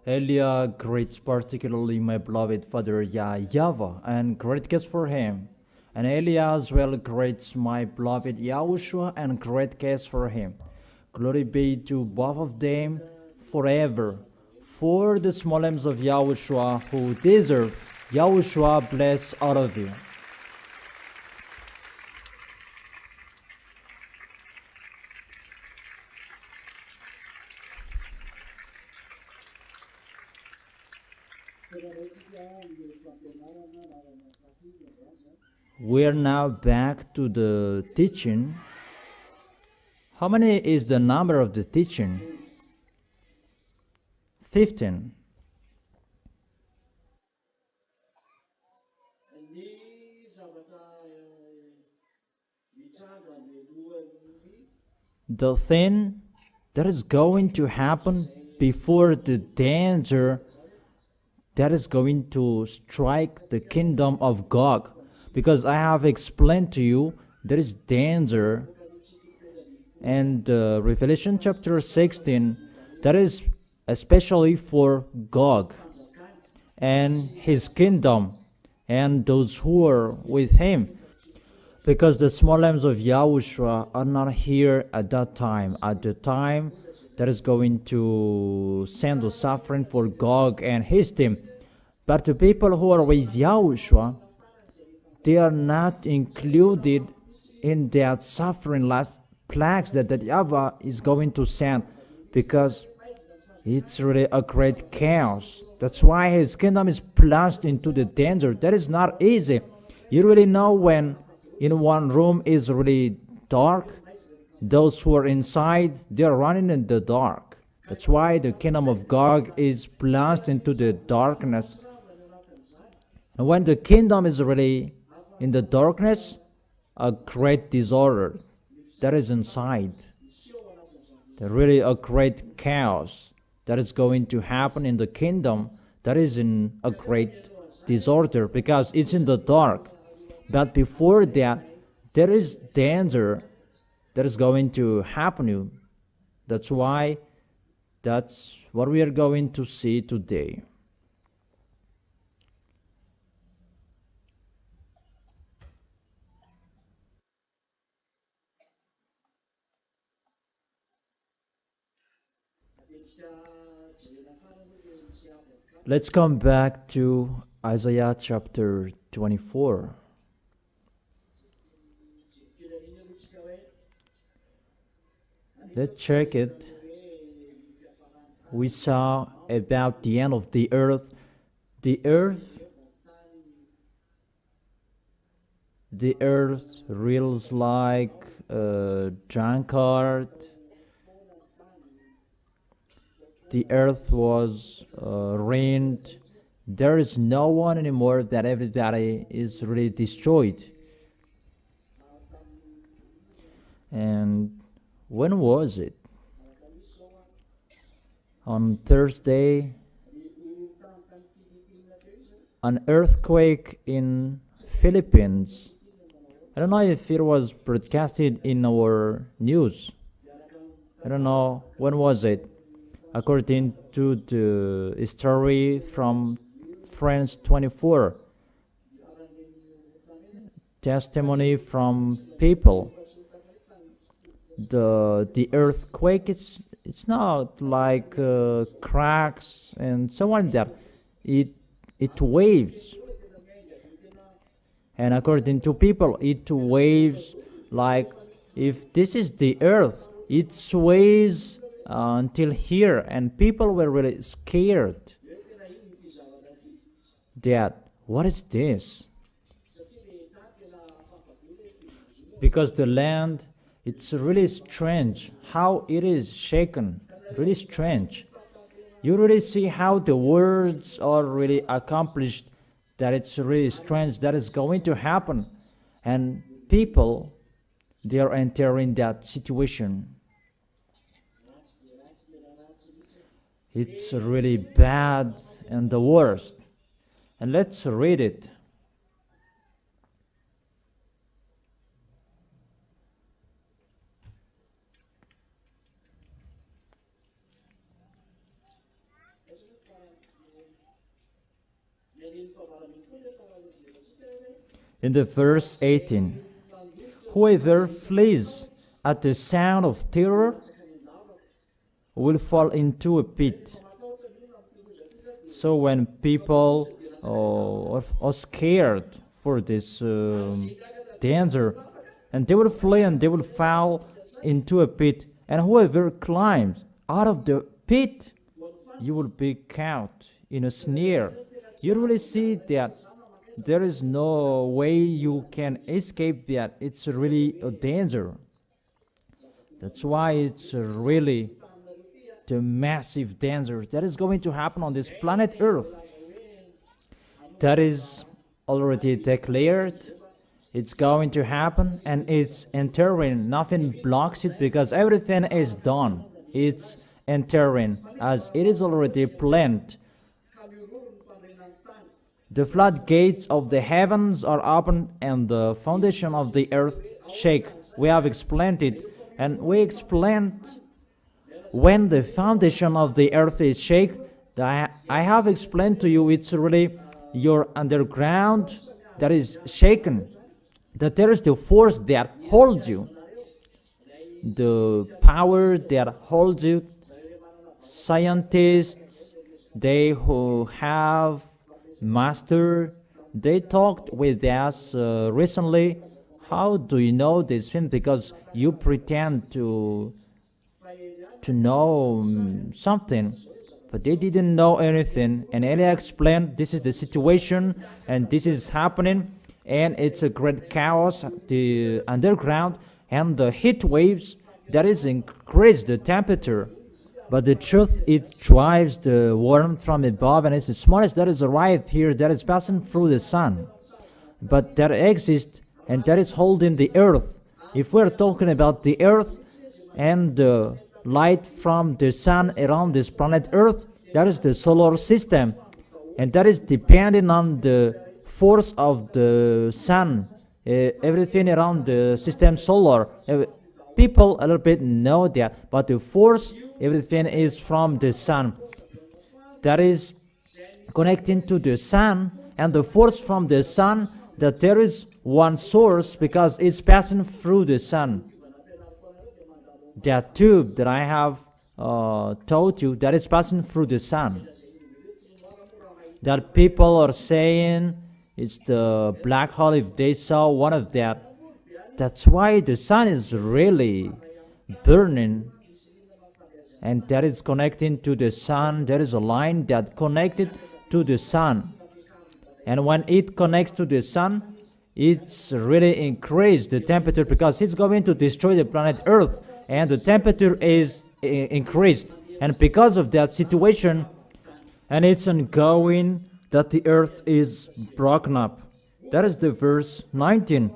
Elia greets particularly my beloved father YAHVAH and great gifts for him. And Elia as well greets my beloved YAHOSHUA and great gifts for him. Glory be to both of them forever. For the small limbs of YAHOSHUA who deserve, YAHOSHUA bless all of you. We are now back to the teaching. How many is the number of the teaching? 15. The thing that is going to happen before the danger that is going to strike the kingdom of Gog. Because I have explained to you, there is danger. And Revelation chapter 16, that is especially for Gog and his kingdom and those who are with him. Because the small lambs of Yahushua are not here at that time. At the time that is going to send the suffering for Gog and his team. But the people who are with Yahushua, they are not included in that suffering last plagues that YAHVAH is going to send, because it's really a great chaos. That's why his kingdom is plunged into the danger. That is not easy. You really know when in one room is really dark, those who are inside, they are running in the dark. That's why the kingdom of Gog is plunged into the darkness. And when the kingdom is really in the darkness, a great disorder that is inside. There really a great chaos that is going to happen in the kingdom that is in a great disorder because it's in the dark. But before that, there is danger that is going to happen. That's why that's what we are going to see today. Let's come back to Isaiah chapter 24. Let's check it. We saw about the end of the earth. The earth reels like a drunkard. The earth was rained. There is no one anymore, that everybody is really destroyed. And when was it? On Thursday, an earthquake in Philippines. I don't know if it was broadcasted in our news. I don't know when was it. According to the story from France 24, testimony from people, the earthquake, it's not like cracks and so on, that it waves. And according to people, it waves like if this is the earth, it sways until here, and people were really scared that what is this, because the land, it's really strange how it is shaken, really strange. You really see how the words are really accomplished, that it's really strange that is going to happen, and people, they are entering that situation. It's really bad and the worst. And let's read it. In the verse 18, whoever flees at the sound of terror will fall into a pit. So when people are scared for this danger, and they will flee and they will fall into a pit, and whoever climbs out of the pit, you will be caught in a snare. You really see that there is no way you can escape that. It's really a danger. That's why it's really the massive danger that is going to happen on this planet Earth. That is already declared. It's going to happen, and it's entering. Nothing blocks it because everything is done. It's entering as it is already planned. The floodgates of the heavens are opened and the foundation of the earth shake. We have explained it, and we explained when the foundation of the earth is shaken. I have explained to you it's really your underground that is shaken, that there is the force that holds you, the power that holds you. Scientists, they who have master, they talked with us recently. How do you know this thing? Because you pretend to know something, but they didn't know anything. And Elia explained this is the situation and this is happening, and it's a great chaos, the underground, and the heat waves that is increased the temperature. But the truth, it drives the warmth from above, and it's the smallest that is arrived here that is passing through the sun. But that exists, and that is holding the earth. If we're talking about the earth and the light from the sun around this planet Earth, that is the solar system, and that is depending on the force of the sun. Everything around the system solar. People a little bit know that, but the force, everything is from the sun. That is connecting to the sun, and the force from the sun, that there is one source because it's passing through the sun. That tube that I have told you, that is passing through the sun. That people are saying it's the black hole if they saw one of that. That's why the sun is really burning, and that is connecting to the sun. There is a line that connected to the sun, and when it connects to the sun, it's really increased the temperature because it's going to destroy the planet Earth, and the temperature is increased. And because of that situation, and it's ongoing, that the earth is broken up. That is the verse 19.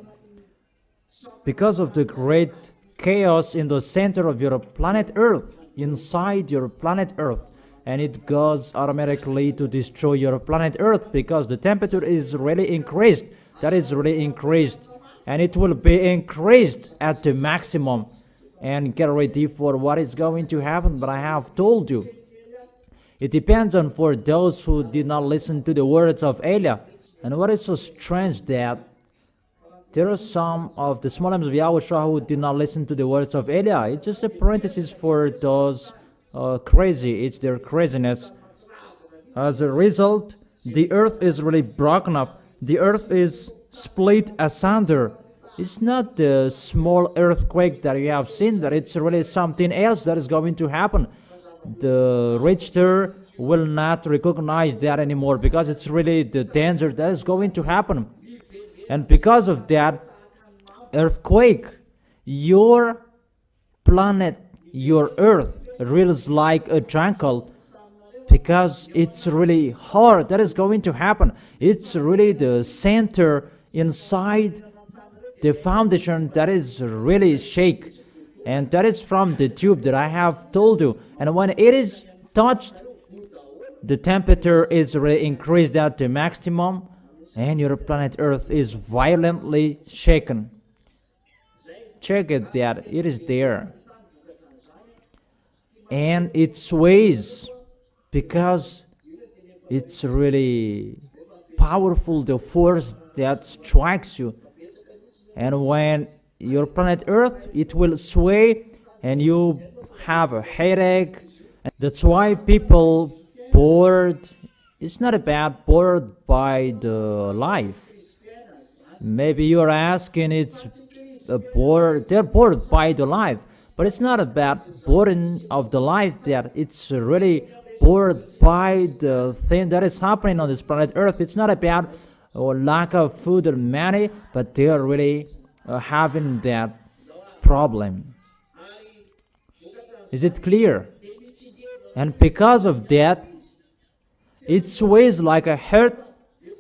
Because of the great chaos in the center of your planet Earth, inside your planet Earth, and it goes automatically to destroy your planet Earth because the temperature is really increased. That is really increased, and it will be increased at the maximum. And get ready for what is going to happen. But I have told you, it depends on for those who did not listen to the words of Elia. And what is so strange that there are some of the small of YAHOSHUA who did not listen to the words of Elia. It's just a parenthesis for those crazy. It's their craziness. As a result, the earth is really broken up. The earth is split asunder. It's not the small earthquake that you have seen, that it's really something else that is going to happen. The Richter will not recognize that anymore because it's really the danger that is going to happen. And because of that earthquake, your planet, your earth, feels like a jungle because it's really hard. That is going to happen. It's really the center inside the foundation that is really shake, and that is from the tube that I have told you. And when it is touched, the temperature is really increased at the maximum, and your planet Earth is violently shaken. Check it, that it is there, and it sways because it's really powerful the force that strikes you. And when your planet Earth, it will sway and you have a headache. That's why people bored. It's not about bored by the life. Maybe you're asking it's bored. They're bored by the life, but it's not about boredom of the life. That it's really bored by the thing that is happening on this planet Earth. It's not about lack of food or money, but they are really having that problem. Is it clear? And because of that, it sways like a heart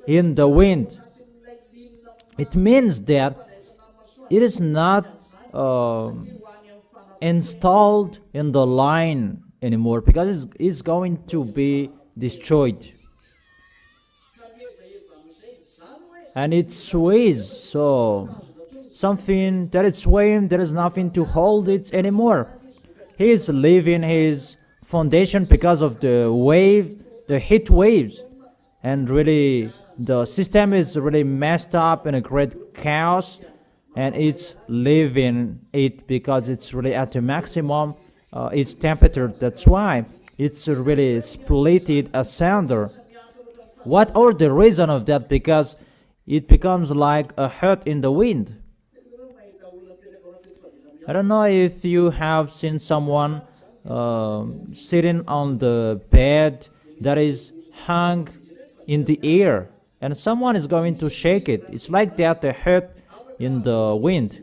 in the wind. It means that it is not installed in the line anymore, because it's going to be destroyed. And it sways, so something that is swaying, there is nothing to hold it anymore. He is leaving his foundation because of the wave, the heat waves, and really the system is really messed up in a great chaos, and it's leaving it because it's really at the maximum its temperature. That's why it's really split it asunder. What are the reason of that? Because it becomes like a heart in the wind. I don't know if you have seen someone sitting on the bed that is hung in the air, and someone is going to shake it. It's like that, the heart in the wind.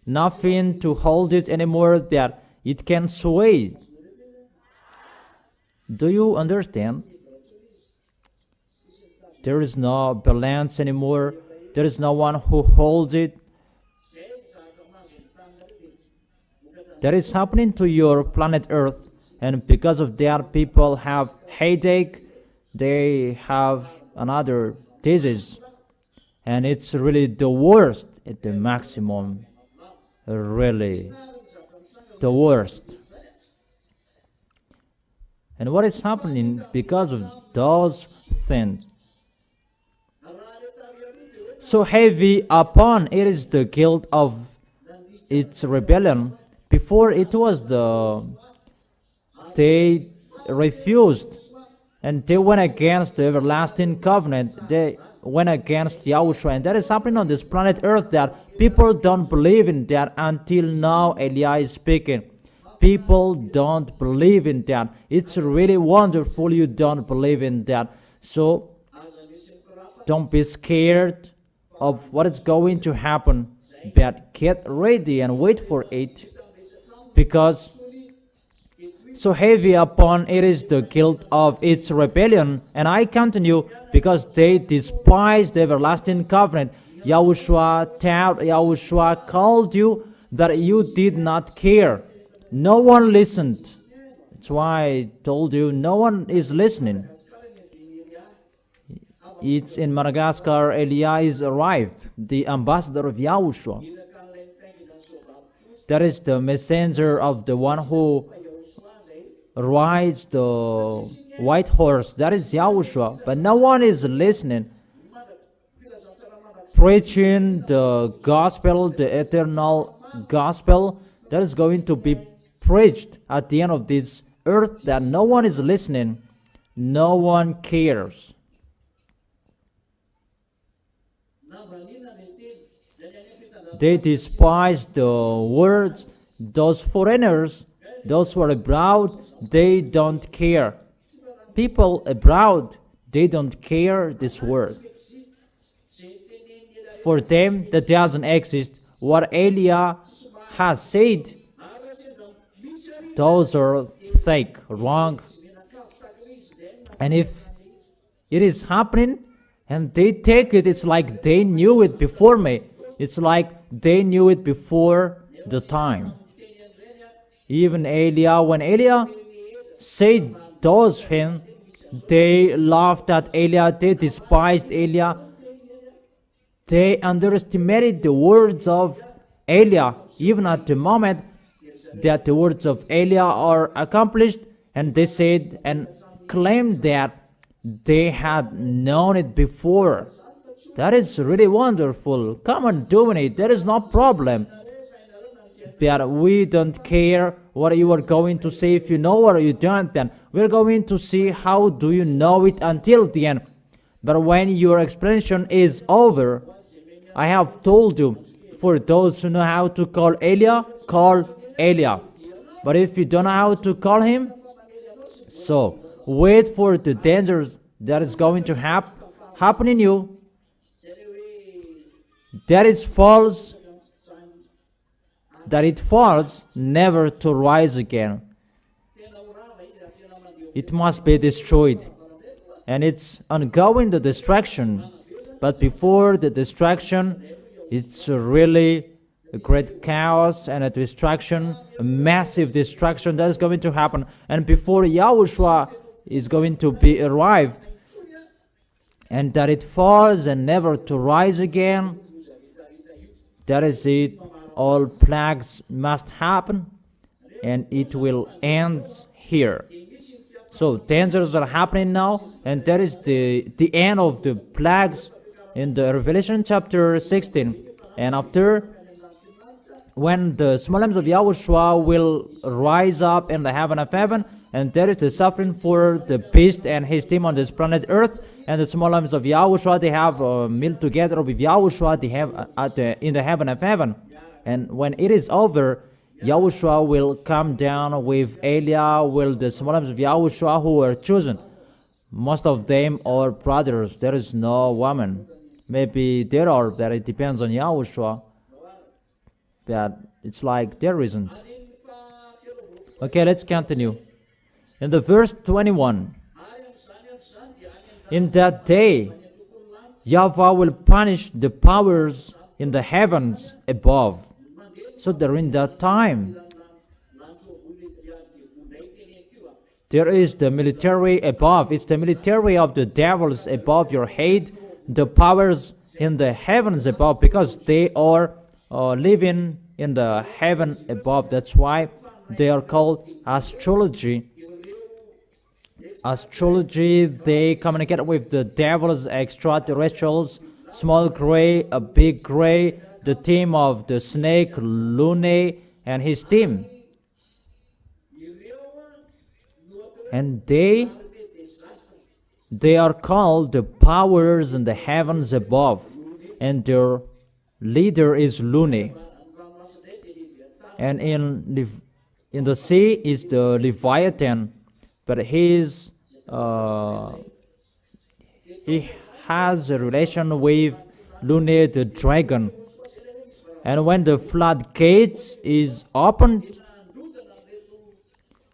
Nothing to hold it anymore, that it can sway. Do you understand? There is no balance anymore. There is no one who holds it. That is happening to your planet Earth, and because of that, people have headache. They have another disease, and it's really the worst at the maximum. Really, the worst. And what is happening because of those things? So heavy upon it is the guilt of its rebellion. Before it was they refused, and they went against the everlasting covenant. They went against Yahushua, and that is happening on this planet Earth, that people don't believe in that until now. Eliah is speaking. People don't believe in that. It's really wonderful you don't believe in that. So don't be scared of what is going to happen, but get ready and wait for it, because so heavy upon it is the guilt of its rebellion. And I continue, because they despised the everlasting covenant. Yahushua called you, that you did not care. No one listened. That's why I told you, no one is listening. It's in Madagascar, Eliah is arrived, the ambassador of Yahushua. That is the messenger of the one who rides the white horse. That is Yahushua. But no one is listening. Preaching the gospel, the eternal gospel, that is going to be preached at the end of this earth, that no one is listening. No one cares. They despise the words. Those foreigners, those who are abroad, they don't care. People abroad, they don't care this word. For them, that doesn't exist. What Eliah has said, those are fake, wrong. And if it is happening and they take it, it's like they knew it before me. It's like they knew it before the time. Even Eliah, when Eliah said those things, they laughed at Eliah, they despised Eliah. They underestimated the words of Eliah, even at the moment that the words of Eliah are accomplished, and they said and claimed that they had known it before. That is really wonderful. Come on, doing it. There is no problem. But we don't care what you are going to say. If you know or you don't, then we're going to see how do you know it until the end. But when your explanation is over, I have told you, for those who know how to call Elia, call Elia. But if you don't know how to call him, so wait for the danger that is going to happen in you. That is false, that it falls never to rise again. It must be destroyed. And it's ongoing, the destruction. But before the destruction, it's really a great chaos and a destruction, a massive destruction that is going to happen. And before Yahushua is going to be arrived, and that it falls and never to rise again, that is it. All plagues must happen, and it will end here. So dangers are happening now, and that is the end of the plagues in the Revelation chapter 16. And after, when the small lambs of Yahushua will rise up in the heaven of heaven, and there is the suffering for the beast and his team on this planet Earth, and the small lambs of Yahushua, they have a meal together with Yahushua, they have in the heaven of heaven. And when it is over, Yahushua will come down with Elia, with the small lambs of Yahushua who were chosen. Most of them are brothers. There is no woman. Maybe there are, but it depends on Yahushua. But it's like there isn't. Okay, let's continue. In the verse 21, in that day, YAHVAH will punish the powers in the heavens above. So during that time, there is the military above. It's the military of the devils above your head, the powers in the heavens above, because they are living in the heaven above. That's why they are called astrology. Astrology, they communicate with the devils, extraterrestrials, small gray, a big gray, the team of the snake, Lune, and his team. And they are called the powers in the heavens above, and their leader is Lune. And in the sea is the Leviathan, but he has a relation with Lune the dragon. And when the floodgates is opened,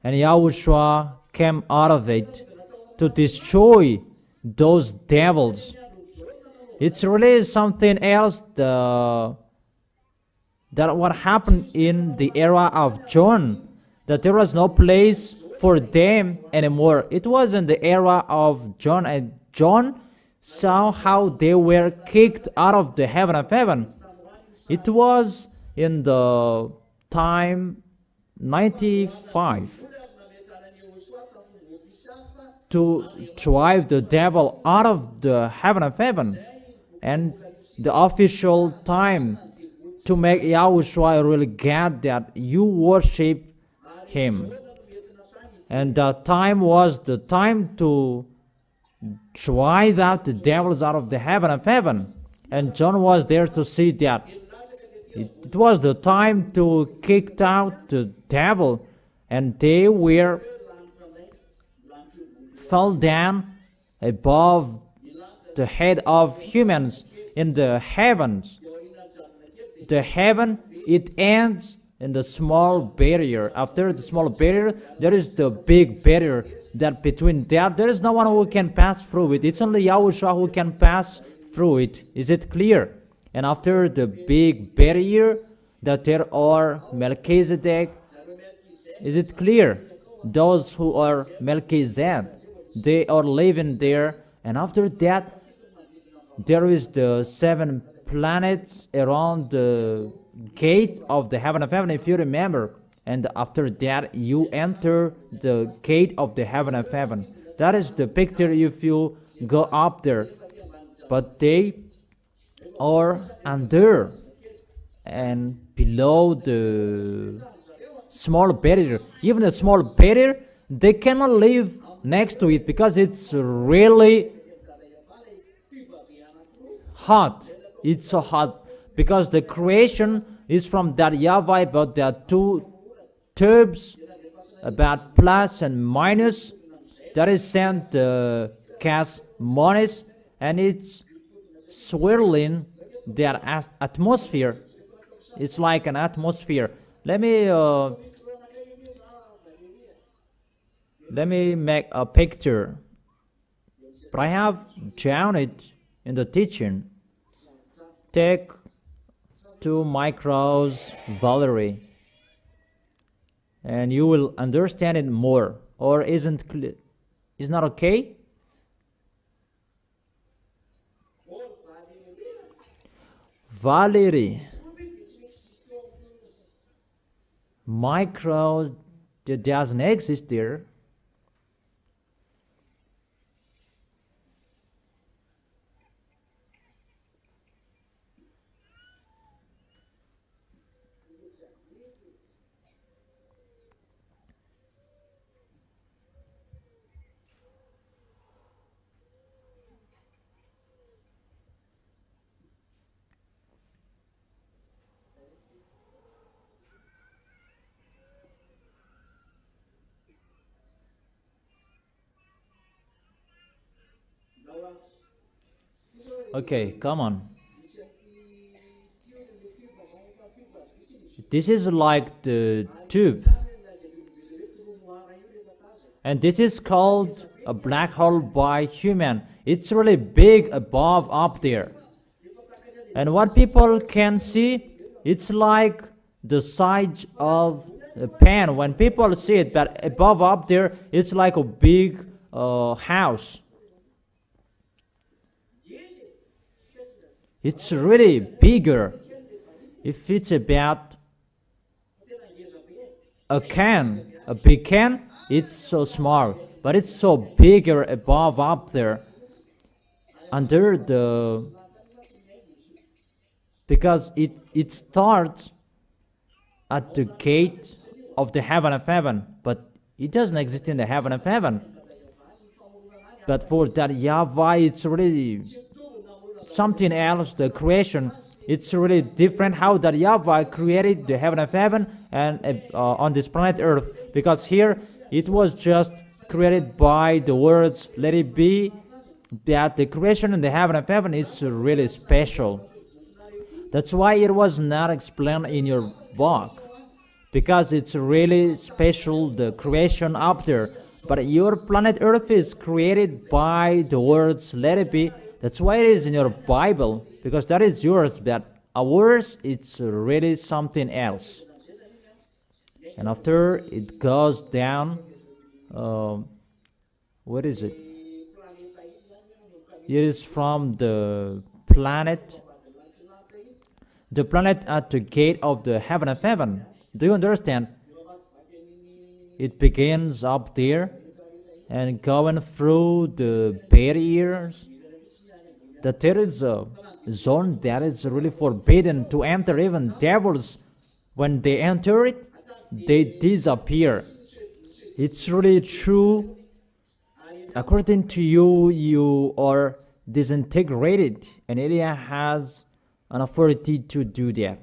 and Yahushua came out of it to destroy those devils, it's really something else that what happened in the era of John, that there was no place for them anymore. It was in the era of John, and John saw how they were kicked out of the heaven of heaven. It was in the time 95 to drive the devil out of the heaven of heaven, and the official time to make Yahushua really get that you worship him. And that time was the time to drive out the devils out of the heaven of heaven. And John was there to see that. It was the time to kick out the devil, and they fell down above the head of humans in the heavens. The heaven, it ends in the small barrier. After the small barrier, there is the big barrier, that between that, there is no one who can pass through it. It's only Yahushua who can pass through it. Is it clear? And after the big barrier, that there are Melchizedek. Is it clear? Those who are Melchizedek, they are living there. And after that, there is the 7 planets around the gate of the heaven of heaven, if you remember. And after that, you enter the gate of the heaven of heaven. That is the picture if you go up there. But they are under and below the small barrier. Even a small barrier, they cannot live next to it because it's really hot. It's so hot because the creation is from that YAHVAH, but there are two tubes about plus and minus that is sent the gas minus, and it's swirling their atmosphere. It's like an atmosphere. Let me make a picture, but I have drawn it in the teaching. Take 2 micros, Valerie, and you will understand it more. Or isn't clear? Is not okay? Valerie, micro that doesn't exist there. Okay, come on. This is like the tube. And this is called a black hole by human. It's really big above up there. And what people can see, it's like the size of a pen. When people see it, but above up there, it's like a big house. It's really bigger. If it's about a can, a big can, it's so small, but it's so bigger above up there, under the, because it starts at the gate of the heaven of heaven, but it doesn't exist in the heaven of heaven. But for that YAHVAH, it's really something else. The creation, it's really different how that YAHVAH created the heaven of heaven and on this planet Earth, because here it was just created by the words let it be. That the creation in the heaven of heaven, it's really special. That's why it was not explained in your book, because it's really special, the creation up there. But your planet Earth is created by the words let it be. That's why it is in your Bible, because that is yours, but ours, it's really something else. And after it goes down, what is it? It is from the planet at the gate of the heaven of heaven. Do you understand? It begins up there and going through the barriers. That there is a zone that is really forbidden to enter. Even devils, when they enter it, they disappear. It's really true. According to you, you are disintegrated, and Elia has an authority to do that.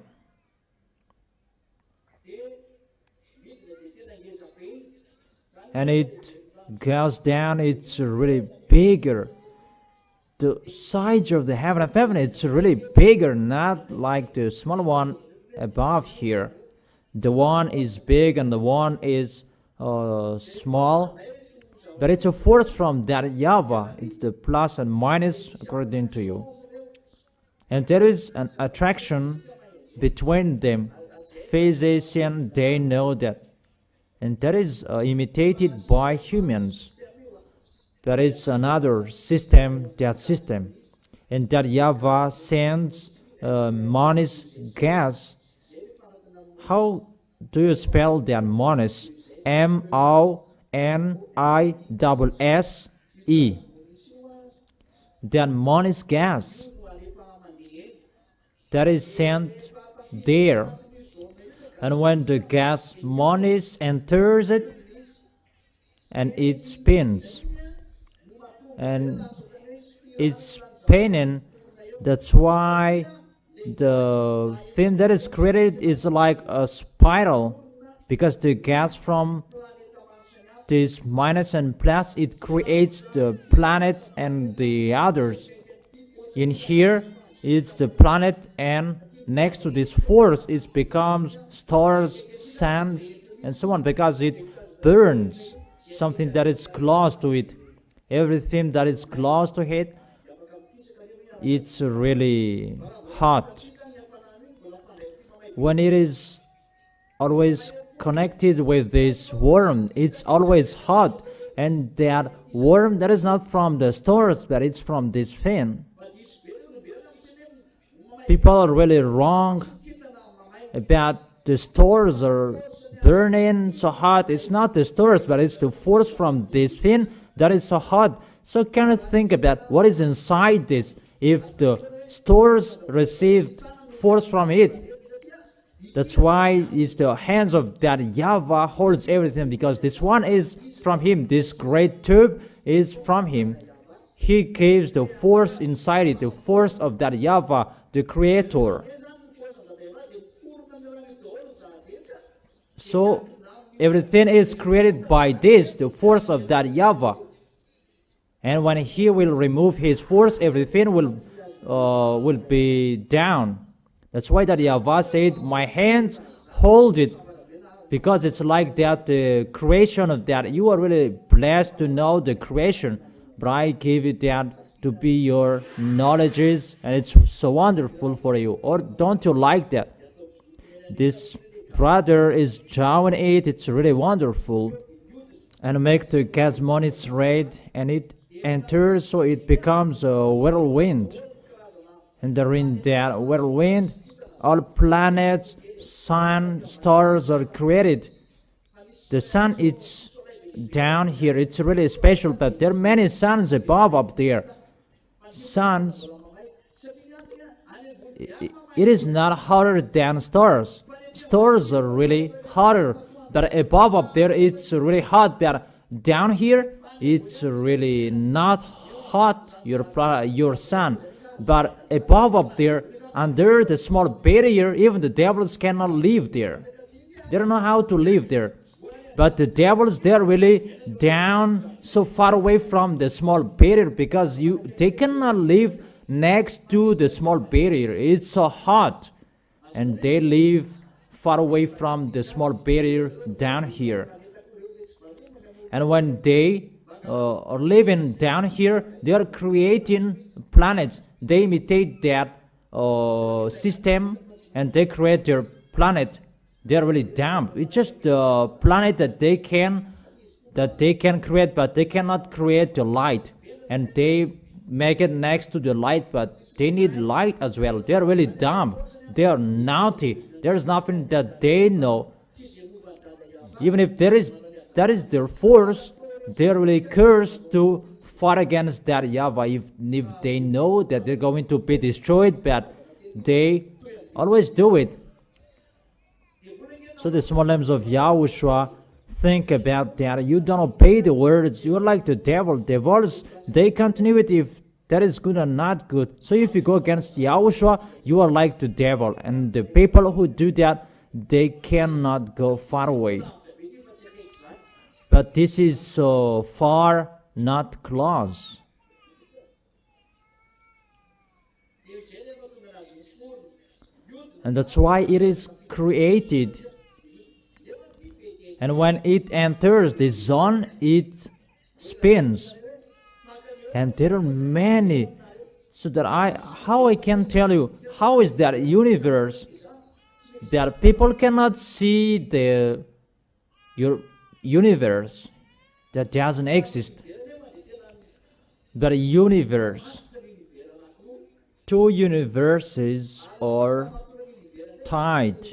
And it goes down, it's really bigger. The size of the heaven of heaven, it's really bigger, not like the small one above here. The one is big and the one is small, but it's a force from that YAHVAH. It's the plus and minus according to you, and there is an attraction between them. Physicians, they know that, and that is imitated by humans. There is another system, that system, and that YAHVAH sends minus gas. How do you spell that minus? NISSE. Then Moniz gas that is sent there, and when the gas Moniz enters it, and it spins, and it's spinning. That's why the thing that is created is like a spiral, because the gas from this minus and plus, it creates the planet and the others. In here it's the planet, and next to this force it becomes stars, sand, and so on, because it burns something that is close to it. Everything that is close to it, it's really hot. When it is always connected with this worm, it's always hot, and that worm that is not from the stars, but it's from this fin. People are really wrong about the stars are burning so hot. It's not the stars, but it's the force from this fin that is so hot. So kind of think about what is inside this. If the stars received force from it, that's why it's the hands of that YAHVAH holds everything, because this one is from him. This great tube is from him. He gives the force inside it, the force of that YAHVAH, the creator. So everything is created by this, the force of that YAHVAH. And when he will remove his force, everything will be down. That's why that YAHVAH said, my hands hold it, because it's like that, the creation of that. You are really blessed to know the creation, but I give it that to be your knowledges, and it's so wonderful for you. Or don't you like that? This brother is drawing it. It's really wonderful, and make the gas Moniz red, and it enters, so it becomes a whirlwind. And during that whirlwind, all planets, sun, stars are created. The sun is down here. It's really special, but there are many suns above up there. Suns, it is not hotter than stars. Stars are really hotter, but above up there it's really hot. But down here it's really not hot, your sun. But above up there, under the small barrier, even the devils cannot live there. They don't know how to live there. But the devils, they're really down so far away from the small barrier, because they cannot live next to the small barrier. It's so hot, and they live far away from the small barrier down here. And when they are living down here, they are creating planets. They imitate that system, and they create their planet. They are really dumb. It's just the planet that they can create, but they cannot create the light. And they make it next to the light, but they need light as well. They are really dumb. They are naughty. There is nothing that they know. Even if that is their force, they are really cursed to fight against that YAHVAH. If they know that they're going to be destroyed, but they always do it. So the small lambs of YAHOSHUA, think about that. You don't obey the words. You are like the devil. Devils, they continue it if that is good or not good. So if you go against YAHOSHUA, you are like the devil. And the people who do that, they cannot go far away. But this is so far, not close. And that's why it is created. And when it enters the zone, it spins. And there are many. So that how I can tell you, how is that universe that people cannot see your universe that doesn't exist? But a universe, two universes are tied.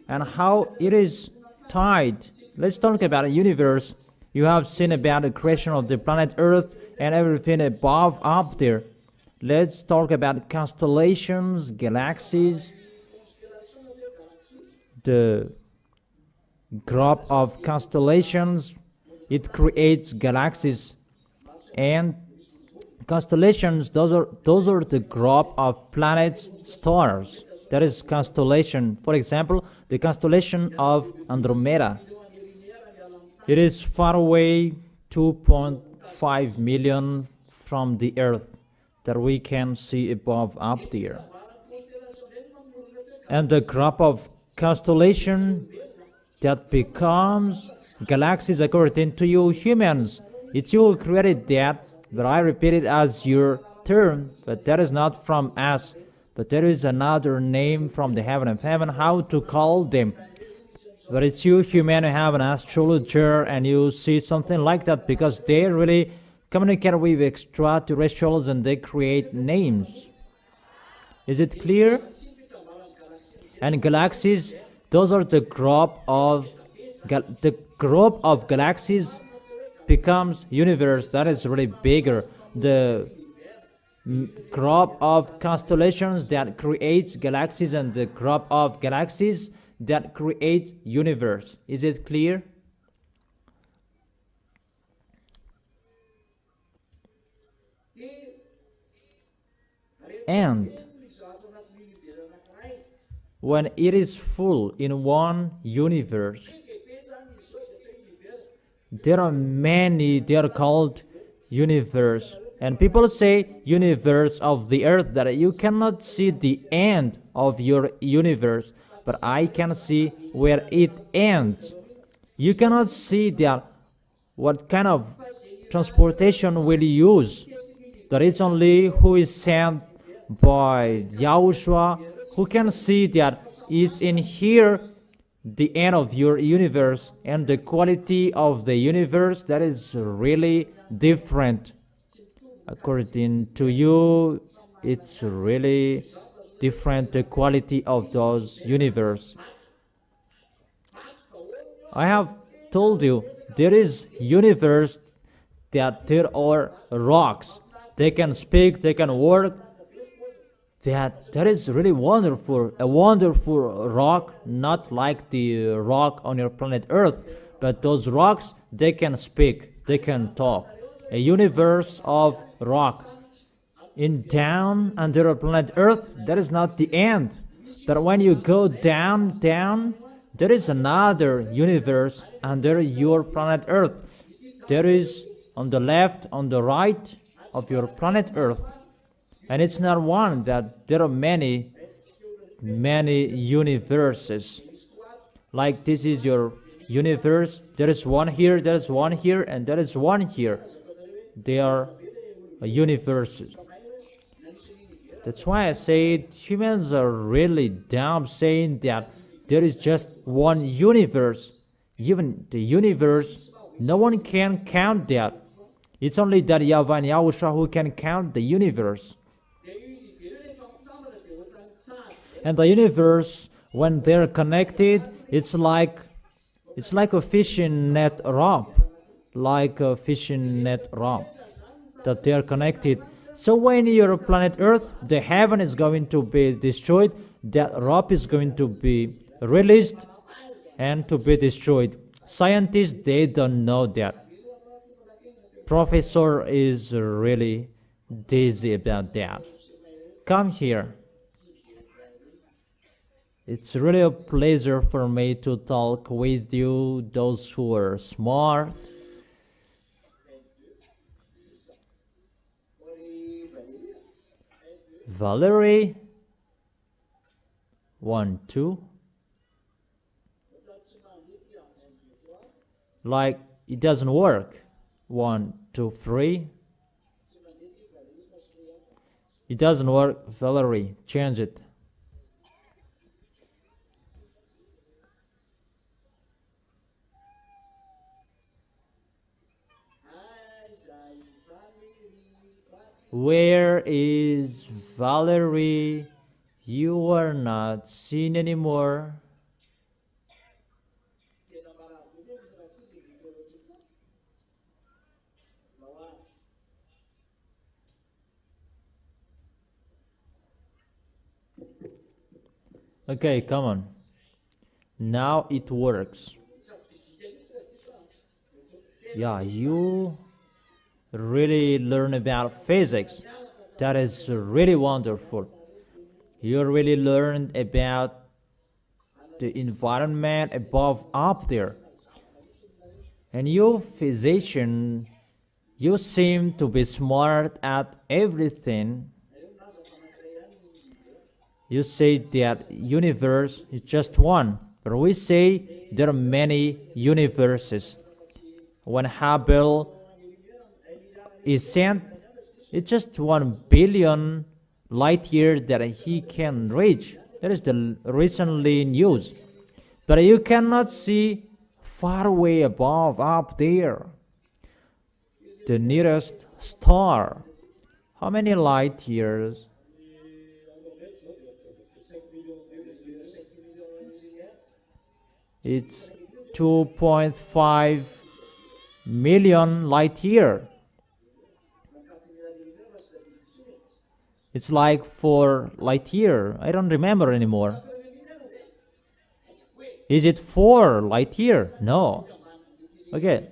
And how it is tied? Let's talk about a universe. You have seen about the creation of the planet Earth and everything above up there. Let's talk about constellations, galaxies, the group of constellations. It creates galaxies, and constellations, those are the group of planets, stars. That is constellation. For example, the constellation of Andromeda. It is far away, 2.5 million from the Earth, that we can see above up there. And the group of constellation that becomes galaxies according to you humans. It's you who created that, but I repeat it as your term, but that is not from us, but there is another name from the heaven of heaven, how to call them. But it's you human who have an astrologer and you see something like that, because they really communicate with extraterrestrials and they create names. Is it clear? And galaxies, those are the group of galaxies becomes universe. That is really bigger. The group of constellations that creates galaxies and the group of galaxies that creates universe. Is it clear? And when it is full in one universe, there are many, they are called universe. And people say universe of the earth, that you cannot see the end of your universe, but I can see where it ends. You cannot see that what kind of transportation will you use. That is only who is sent by YAHOSHUA who can see that it's in here the end of your universe, and the quality of the universe, that is really different. According to you, it's really different, the quality of those universe. I have told you there is universe that there are rocks. They can speak, they can work. That is really wonderful. A wonderful rock, not like the rock on your planet Earth, but those rocks, they can speak, they can talk. A universe of rock. In down under a planet Earth, that is not the end. But when you go down, there is another universe under your planet Earth. There is on the left, on the right of your planet Earth. And it's not one, that there are many universes. Like this is your universe. There is one here, there is one here, and there is one here. They are universes. That's why I say humans are really dumb saying that there is just one universe. Even the universe, no one can count that. It's only that YAHVAH and YAHOSHUA who can count the universe. And the universe, when they're connected, it's like a fishing net rope, that they are connected. So when your planet Earth, the heaven is going to be destroyed, that rope is going to be released and to be destroyed. Scientists, they don't know that. Professor is really dizzy about that. Come here. It's really a pleasure for me to talk with you, those who are smart. Valerie, 1, 2. Like it doesn't work. 1, 2, 3. It doesn't work, Valerie. Change it. Where is Valerie? You are not seen anymore. Okay, come on. Now it works. Yeah, you really learn about physics. That is really wonderful. You really learned about the environment above up there. And you physician, you seem to be smart at everything. You say that universe is just one, but we say there are many universes. When Hubble is sent, it's just 1 billion light years that he can reach. That is the recently news. But you cannot see far away above up there. The nearest star. How many light years? It's 2.5 million light year. It's like 4 light year. I don't remember anymore. Is it 4 light year? No. Okay.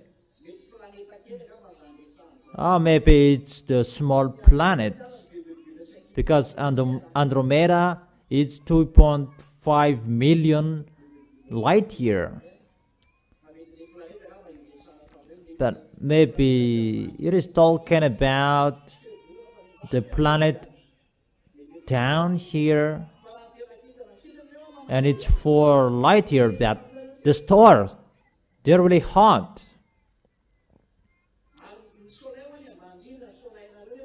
Maybe it's the small planet. Because Andromeda is 2.5 million light year. But maybe it is talking about the planet down here, and it's 4 light year that the stars, they're really hot.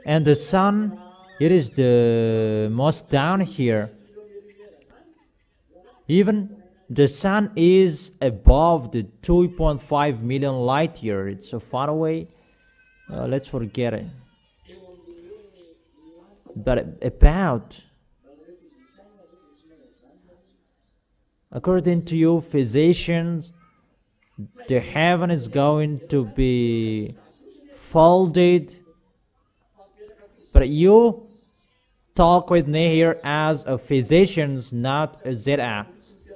And the sun, it is the most down here. Even the sun is above the 2.5 million light year. It's so far away. Let's forget it. But about, according to you physicians, the heaven is going to be folded. But you talk with me here as a physician, not a Zeta.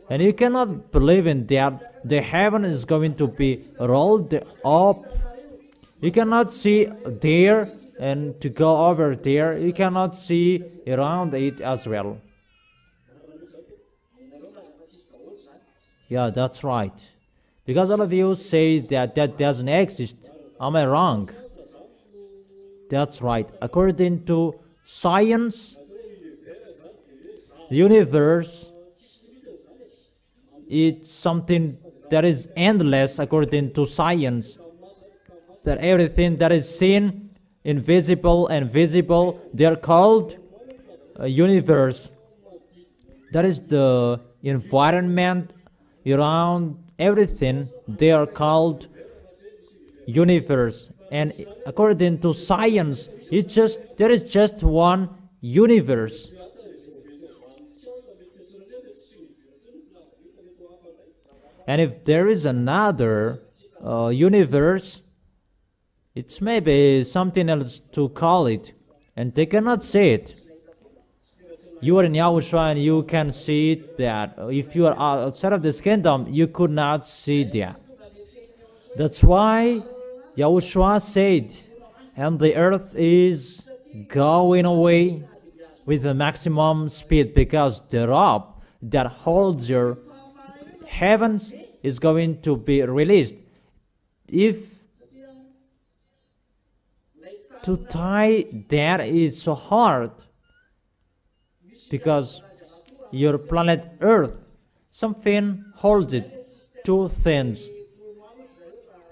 And you cannot believe in that the heaven is going to be rolled up. You cannot see there and to go over there. You cannot see around it as well. Yeah, that's right. Because all of you say that that doesn't exist. Am I wrong? That's right. According to science, the universe is something that is endless according to science. That everything that is seen, invisible and visible, they are called a universe. That is the environment around everything. They are called universe. And according to science, there is just one universe. And if there is another universe, it's maybe something else to call it, and they cannot see it. You are in Yahushua and you can see it, that if you are outside of this kingdom, you could not see that. That's why Yahushua said, and the earth is going away with the maximum speed, because the rope that holds your heavens is going to be released. If to tie that is so hard, because your planet Earth, something holds it. 2 things.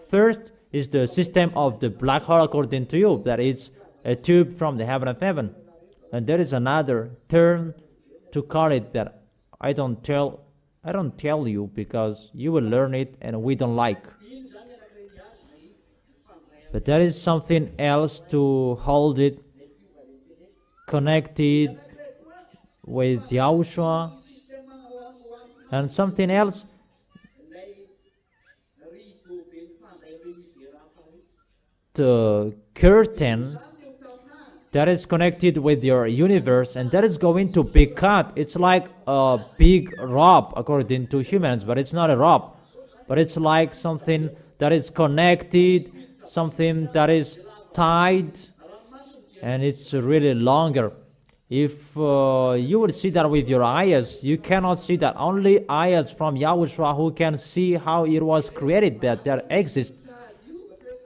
First is the system of the black hole, according to you, that is a tube from the heaven of heaven. And there is another term to call it that I don't tell you, because you will learn it and we don't like. But there is something else to hold it connected with Yahushua, and something else the curtain that is connected with your universe, and that is going to be cut. It's like a big rope according to humans, but it's not a rope, but it's like something that is connected, something that is tied, and it's really longer. If you would see that with your eyes, you cannot see that. Only eyes from YAHOSHUA who can see how it was created, that exists.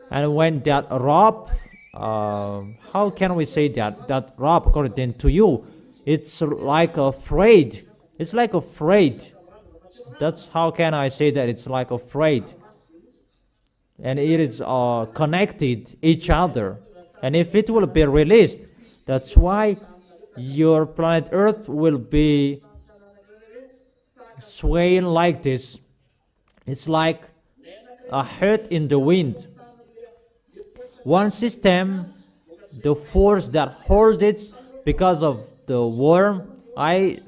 And when that rope, how can we say that rope according to you, it's like a thread. It's like a thread. That's how can I say that it's like a thread. And it is connected each other. And if it will be released, that's why your planet Earth will be swaying like this. It's like a head in the wind. One system, the force that holds it because of the worm. I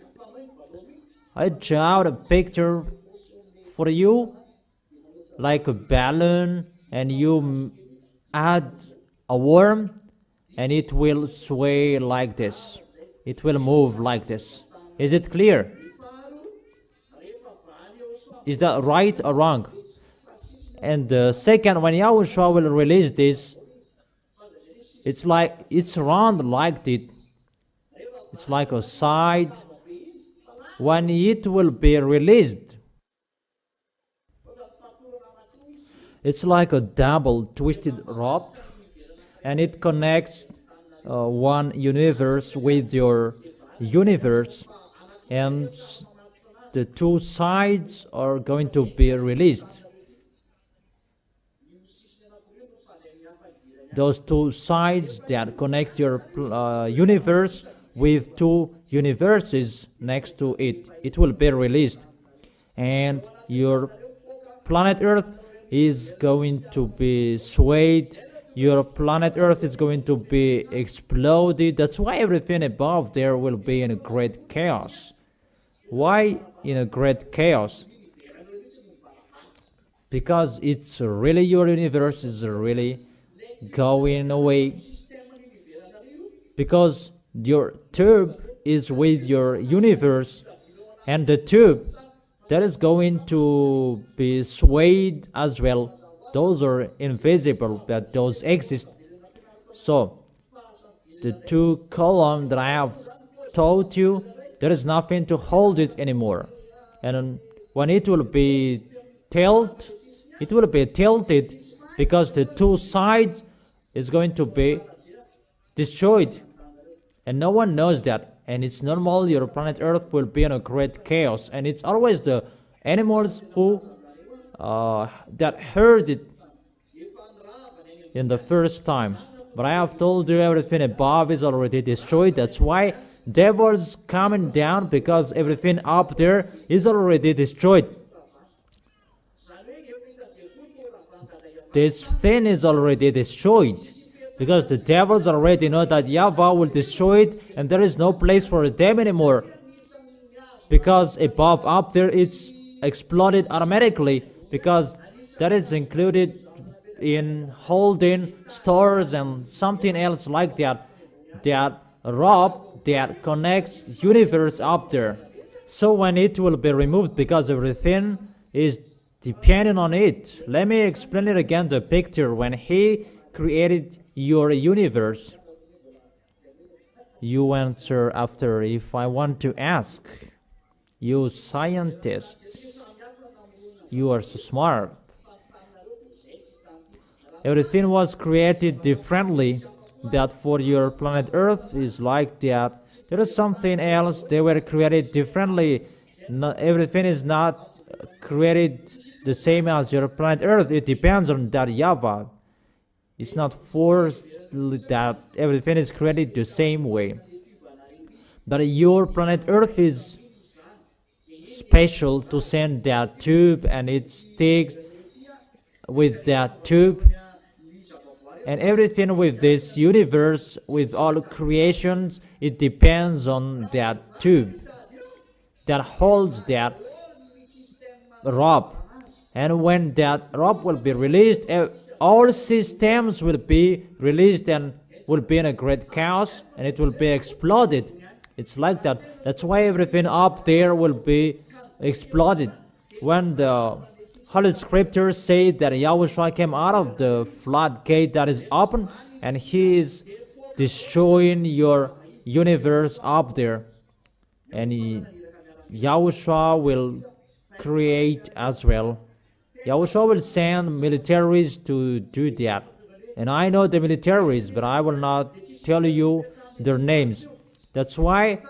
drew out a picture for you, like a balloon, and you add a worm, and it will sway like this. It will move like this. Is it clear? Is that right or wrong? And the second, when YAHOSHUA will release this, it's like it's round like it. It's like a side. When it will be released, it's like a double twisted rope, and it connects one universe with your universe, and the two sides are going to be released. Those two sides that connect your universe with two universes next to it, it will be released, and your planet Earth is going to be swayed. Your planet Earth is going to be exploded. That's why everything above there will be in a great chaos. Why in a great chaos? Because it's really, your universe is really going away. Because your tube is with your universe, and the tube that is going to be swayed as well. Those are invisible, but those exist. So the two columns that I have told you, there is nothing to hold it anymore. And when it will be tilted, it will be tilted because the two sides is going to be destroyed. And no one knows that. And it's normal, your planet Earth will be in a great chaos. And it's always the animals who that heard it in the first time. But I have told you everything above is already destroyed. That's why devils coming down, because everything up there is already destroyed. This thing is already destroyed, because the devils already know that YAHVAH will destroy it, and there is no place for them anymore. Because above up there it's exploded automatically, because that is included in holding stores and something else like that. That rope that connects universe up there. So when it will be removed, because everything is depending on it. Let me explain it again, the picture. When he created your universe, you answer after. If I want to ask, you scientists, you are so smart. Everything was created differently. That for your planet Earth is like that. There is something else. They were created differently. Not everything is not created the same as your planet Earth. It depends on that YAHVAH. It's not forced that everything is created the same way. But your planet Earth is special to send that tube, and it sticks with that tube. And everything with this universe, with all creations, it depends on that tube that holds that rope. And when that rope will be released, all systems will be released, and will be in a great chaos and it will be exploded. It's like that. That's why everything up there will be exploded. When the Holy Scriptures say that Yahushua came out of the floodgate that is open and he is destroying your universe up there, and Yahushua will create as well. Yahushua will send militaries to do that. And I know the militaries, but I will not tell you their names. That's why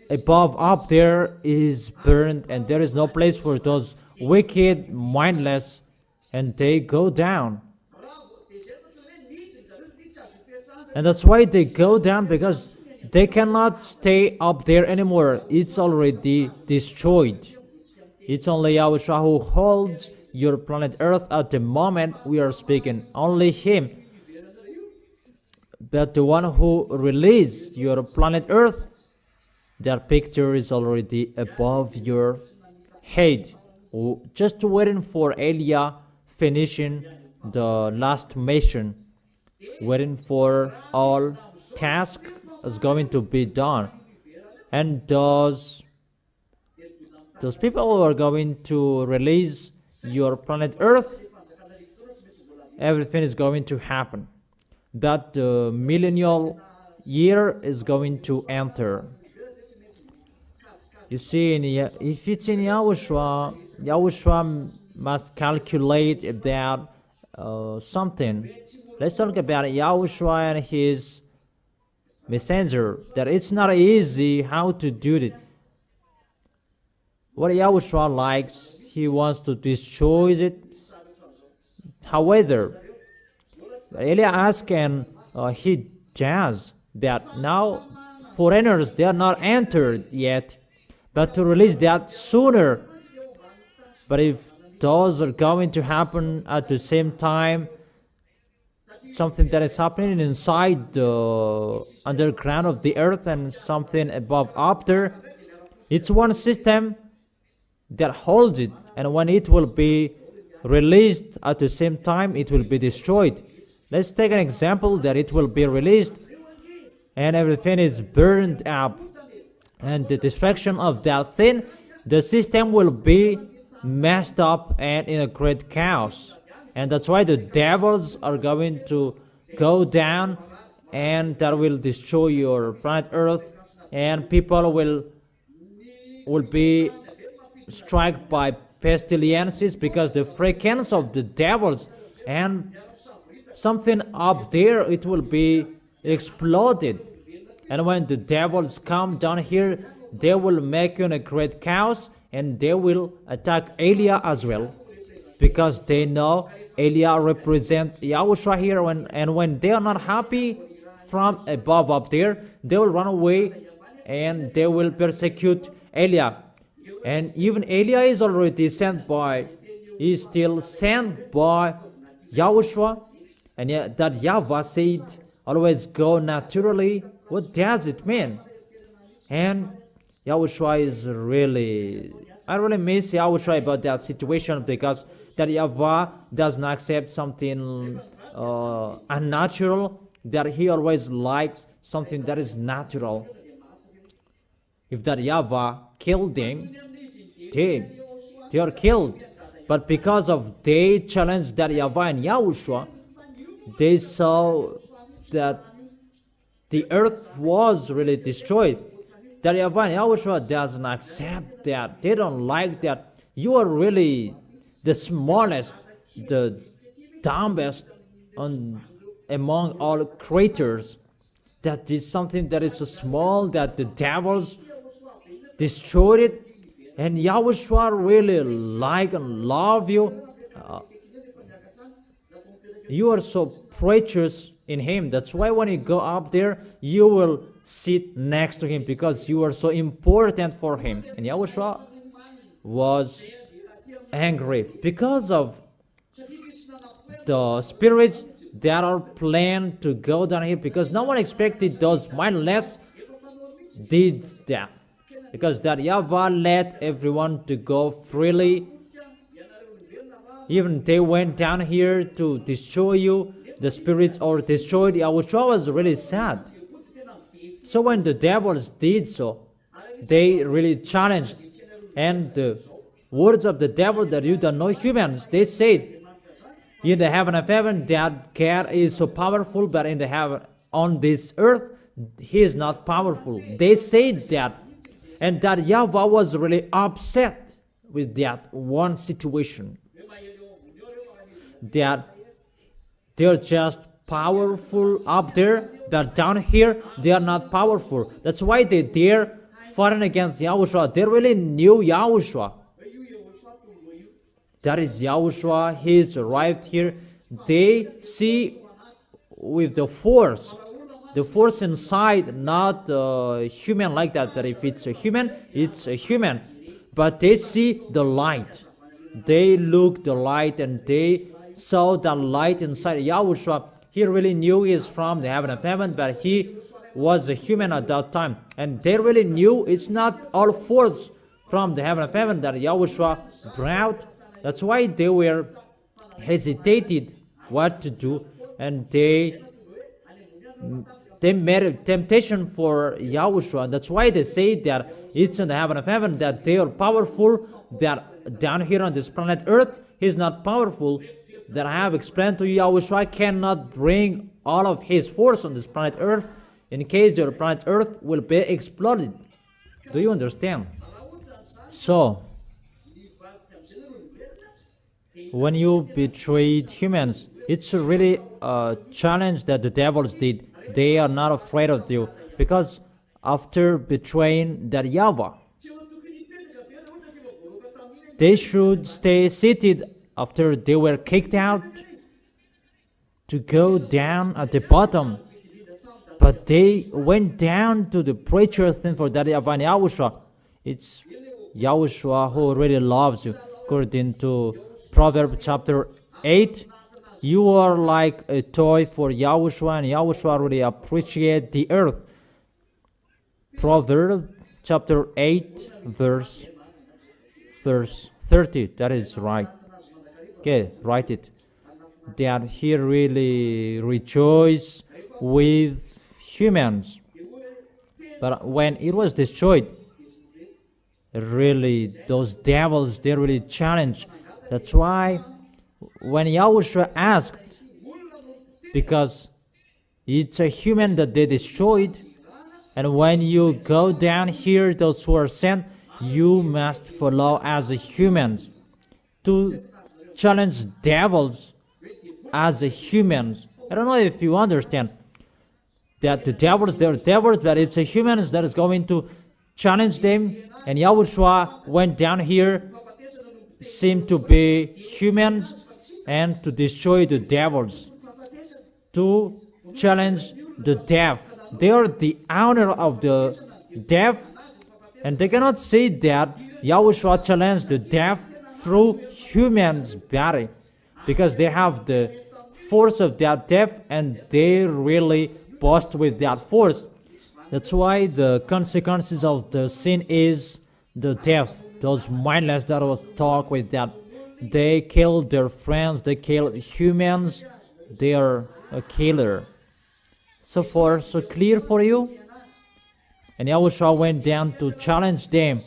above up there is burned, and there is no place for those wicked, mindless, and they go down. And that's why they go down, because they cannot stay up there anymore. It's already destroyed. It's only Yahushua who holds your planet Earth at the moment we are speaking. Only Him. But the one who released your planet Earth, that picture is already above your head. Just waiting for Elia finishing the last mission. Waiting for all task is going to be done. And those people who are going to release your planet Earth, everything is going to happen. But the millennial year is going to enter. You see, if it's in Yahushua, Yahushua must calculate about something. Let's talk about Yahushua and his messenger. That it's not easy how to do it. What Yahushua likes, he wants to destroy it. However, Elia asked and he does that. Now foreigners, they are not entered yet, but to release that sooner. But if those are going to happen at the same time, something that is happening inside the underground of the earth and something above up there, it's one system that holds it, and when it will be released at the same time, it will be destroyed. Let's take an example that it will be released and everything is burned up, and the destruction of that thing, the system will be messed up and in a great chaos. And that's why the devils are going to go down, and that will destroy your planet Earth, and people will be struck by pestilences because the frequency of the devils, and something up there, it will be exploded. And when the devils come down here, they will make a great chaos, and they will attack Elia as well, because they know Elia represents Yahushua here, and when they are not happy from above up there, they will run away and they will persecute Elia. And even Elia is already sent by, is still sent by Yahushua, and that YAHVAH said, always go naturally. What does it mean? And Yahushua is really, I really miss Yahushua about that situation, because that YAHVAH does not accept something unnatural, that he always likes something that is natural. If that YAHVAH killed them, they are killed. But because of they challenged that YAHVAH and Yahushua, they saw that the earth was really destroyed. That YAHVAH and Yahushua doesn't accept that. They don't like that. You are really the smallest, the dumbest among all creatures. That is something that is so small that the devils destroyed it. And Yahushua really like and love you. You are so precious in Him. That's why when you go up there, you will sit next to Him, because you are so important for Him. And Yahushua was angry because of the spirits that are planned to go down here, because no one expected those mindless did that. Because that YAHVAH let everyone to go freely. Even they went down here to destroy you, the spirits are destroyed, Yahushua was really sad. So when the devils did so, they really challenged. And the words of the devil that you don't know humans, they said, in the heaven of heaven, that God is so powerful, but in the heaven, on this earth, He is not powerful. They said that. And that YAHVAH was really upset with that one situation. That they're just powerful up there, but down here they are not powerful. That's why they dare fighting against Yahushua. They really knew Yahushua. That is Yahushua. He's arrived here. They see with the force inside, not human like that. That if it's a human, it's a human. But they see the light. They look the light and they saw the light inside Yahushua. He really knew he is from the heaven of heaven, but he was a human at that time. And they really knew it's not all force from the heaven of heaven that Yahushua brought. That's why they were hesitated what to do, and they made a temptation for Yahushua. That's why they say that it's in the heaven of heaven, that they are powerful, that down here on this planet earth, He's not powerful. That I have explained to you, Yahushua cannot bring all of His force on this planet earth in case your planet earth will be exploded. Do you understand? So, when you betrayed humans, it's really a challenge that the devils did. They are not afraid of you, because after betraying that YAHVAH, they should stay seated after they were kicked out to go down at the bottom. But they went down to the preacher's thing for that YAHVAH and Yahushua. It's Yahushua who really loves you. According to Proverbs chapter 8, you are like a toy for Yahushua, and Yahushua really appreciates the earth. Proverbs chapter 8, verse 30. That is right. Okay, write it. That He really rejoiced with humans. But when it was destroyed, really, those devils, they really challenged. That's why when Yahushua asked, because it's a human that they destroyed, and when you go down here, those who are sent, you must follow as a humans to challenge devils as a humans. I don't know if you understand that the devils, they're devils, but it's a humans that is going to challenge them. And Yahushua went down here, seemed to be humans, and to destroy the devils, to challenge the deaf. They are the owner of the deaf, and they cannot say that Yahushua challenged the deaf through human's body, because they have the force of that deaf, and they really boast with that force. That's why the consequences of the sin is the deaf. Those mindless that was talk with that. They kill their friends, they kill humans, they are a killer. So far, so clear for you? And Yahushua went down to challenge them.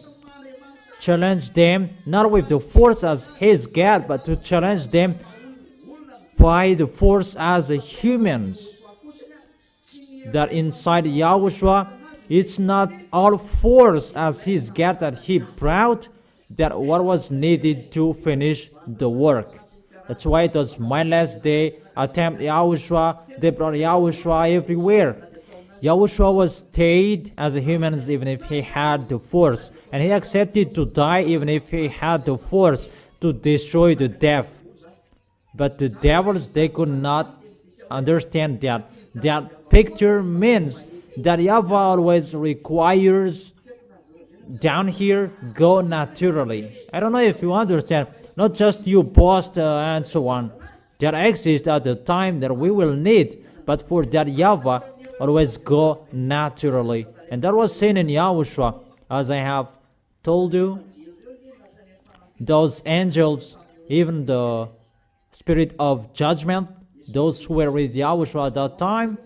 Challenge them not with the force as His God, but to challenge them by the force as a humans. That inside Yahushua, it's not all force as His God that He brought, that what was needed to finish the work. That's why those mindless, they attempt Yahushua, they brought Yahushua everywhere. Yahushua was stayed as a human even if He had the force, and He accepted to die even if He had the force to destroy the deaf. But the devils, they could not understand that. That picture means that YAHVAH always requires down here go naturally. I don't know if you understand. Not just you boast and so on. That exists at the time that we will need. But for that YAHVAH, always go naturally. And that was seen in Yahushua. As I have told you, those angels, even the spirit of judgment, those who were with Yahushua at that time,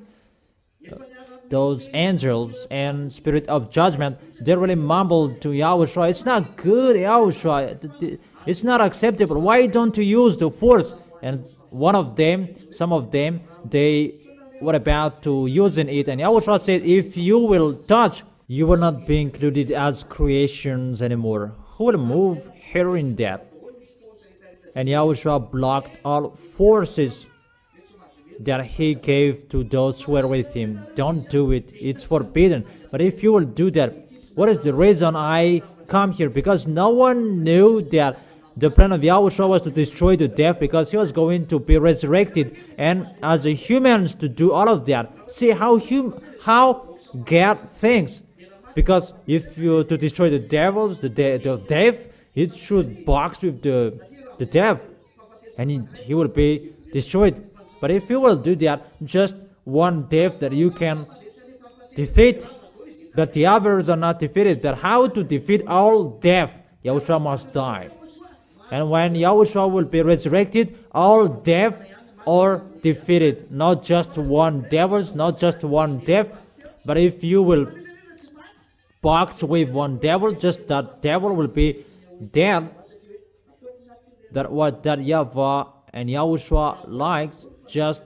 those angels and spirit of judgment, they really mumbled to Yahushua, "It's not good, Yahushua. It's not acceptable. Why don't you use the force?" And some of them, they were about to using it. And Yahushua said, "If you will touch, you will not be included as creations anymore. Who will move here in that?" And Yahushua blocked all forces that he gave to those who were with him. "Don't do it. It's forbidden. But if you will do that, what is the reason I come here?" Because no one knew that the plan of Yahushua was to destroy the death, because he was going to be resurrected, and as a humans to do all of that. See how God thinks. Because if you to destroy the devils, the death, it should box with the death, and he will be destroyed. But if you will do that, just one death that you can defeat, but the others are not defeated. But how to defeat all death? Yahushua must die. And when Yahushua will be resurrected, all death are defeated. Not just one devils, not just one death, but if you will box with one devil, just that devil will be dead. That YAHVAH and Yahushua likes, just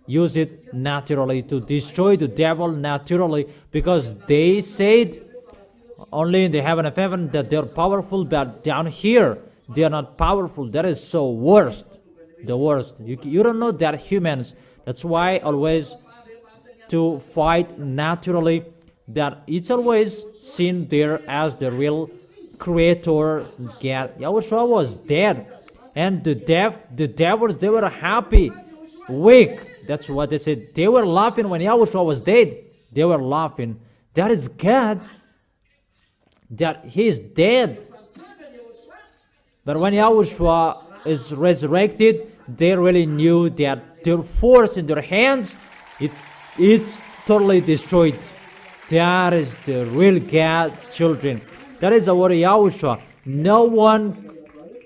use it naturally to destroy the devil naturally, because they said only in the heaven of heaven that they're powerful, but down here they are not powerful. That is so worst, the worst. You don't know that humans. That's why always to fight naturally, that it's always seen there as the real creator God. Yahushua was dead, and the devils, they were happy, weak. That's what they said. They were laughing when Yahushua was dead. They were laughing. That is God, that he is dead. But when Yahushua is resurrected, they really knew that their force in their hands, it's totally destroyed. That is the real God, children. That is our Yahushua. No one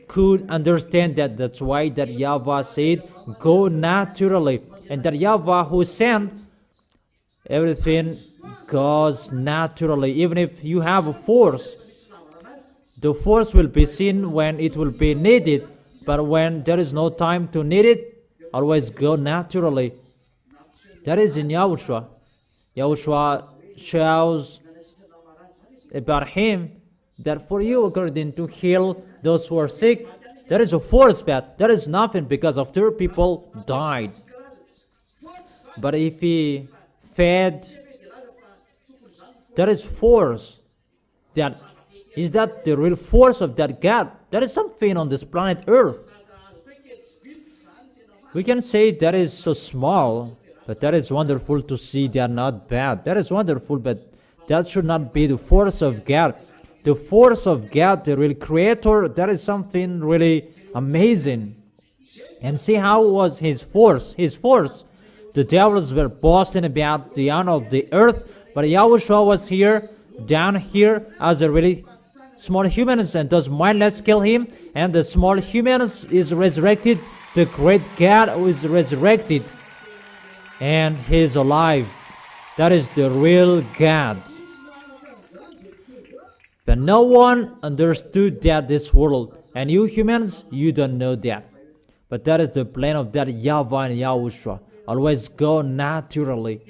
could understand that. That's why that YAHVAH said, "Go naturally." And that YAHVAH who sent, everything goes naturally. Even if you have a force, the force will be seen when it will be needed. But when there is no time to need it, always go naturally. That is in Yahushua. Yahushua shows about him that for you, according to heal those who are sick, there is a force, but there is nothing, because after people died. But if he fed, there is force. Is that the real force of that God? There is something on this planet Earth. We can say that is so small, but that is wonderful to see. They are not bad. That is wonderful, but that should not be the force of God. The force of God, the real creator, that is something really amazing. And see how was his force. His force. The devils were boasting about the honor of the earth, but Yahushua was here, down here, as a really small humans, and those mindless kill him, and the small humans is resurrected. The great God who is resurrected, and he is alive. That is the real God. But no one understood that this world, and you humans, you don't know that. But that is the plan of that YAHVAH and Yahushua. Always go naturally.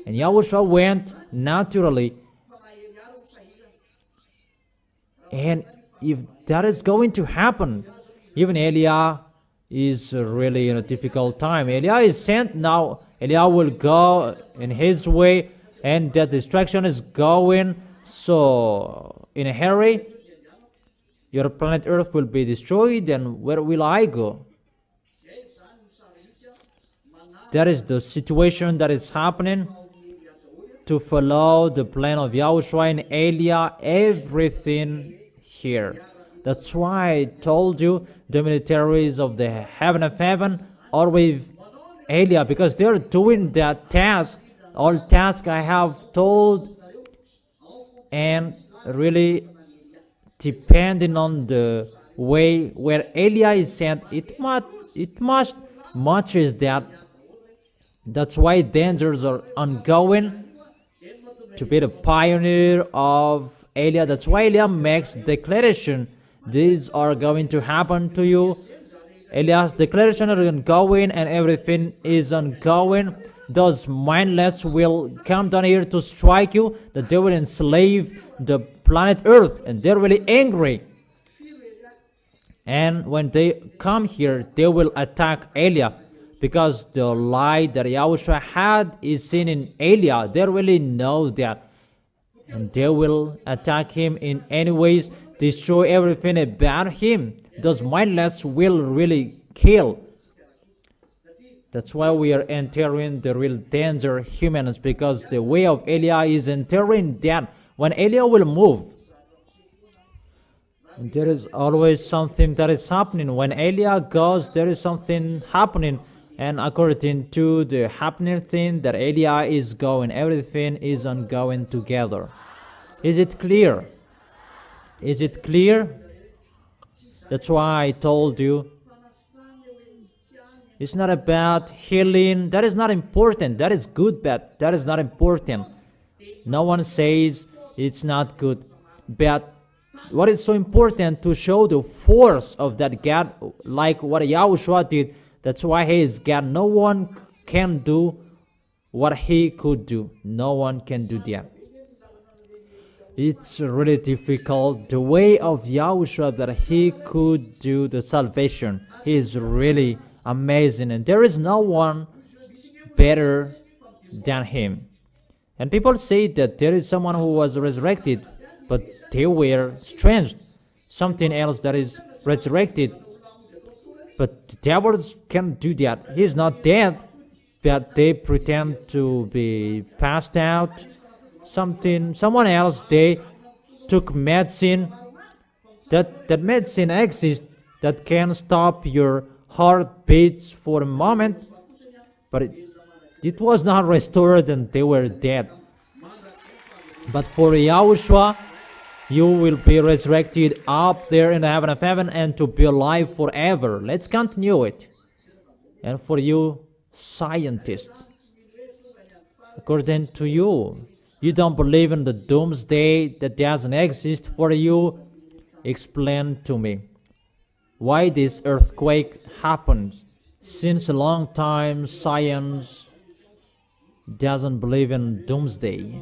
And Yahushua went naturally. And if that is going to happen, even Eliah is really in a difficult time. Eliah is sent now. Eliah will go in his way, and that destruction is going so in a hurry. Your planet Earth will be destroyed, and where will I go? That is the situation that is happening. To follow the plan of Yahushua and Eliah, everything here. That's why I told you the militaries of the heaven of heaven are with Eliah, because they're doing that task, all task I have told, and really depending on the way where Eliah is sent, it must much is that That's why dangers are ongoing to be the pioneer of Elia. That's why Elia makes declaration. These are going to happen to you. Elias' declaration is ongoing and everything is ongoing. Those mindless will come down here to strike you, that they will enslave the planet Earth, and they're really angry. And when they come here, they will attack Elia, because the light that Yahushua had is seen in Elia. They really know that, and they will attack him in any ways, destroy everything about him. Those mindless will really kill. That's why we are entering the real danger, humans, because the way of Elia is entering that. When Elia will move, there is always something that is happening. When Elia goes, there is something happening. And according to the happening thing that Elia is going, everything is ongoing together. Is it clear? Is it clear? That's why I told you, it's not about healing. That is not important. That is good, but that is not important. No one says it's not good. But what is so important to show the force of that God, like what Yahushua did. That's why he is God. No one can do what he could do. No one can do that. It's really difficult. The way of Yahushua, that he could do the salvation, he is really amazing, and there is no one better than him. And people say that there is someone who was resurrected, but they were strange, something else that is resurrected. But the devils can't do that. He is not dead, but they pretend to be passed out. Someone else, they took medicine. That medicine exists, that can stop your heartbeats for a moment, but it was not restored and they were dead. But for Yahushua, you will be resurrected up there in the heaven of heaven and to be alive forever. Let's continue it. And for you scientists, according to you, you don't believe in the doomsday, that doesn't exist for you. Explain to me why this earthquake happened. Since a long time, science doesn't believe in doomsday,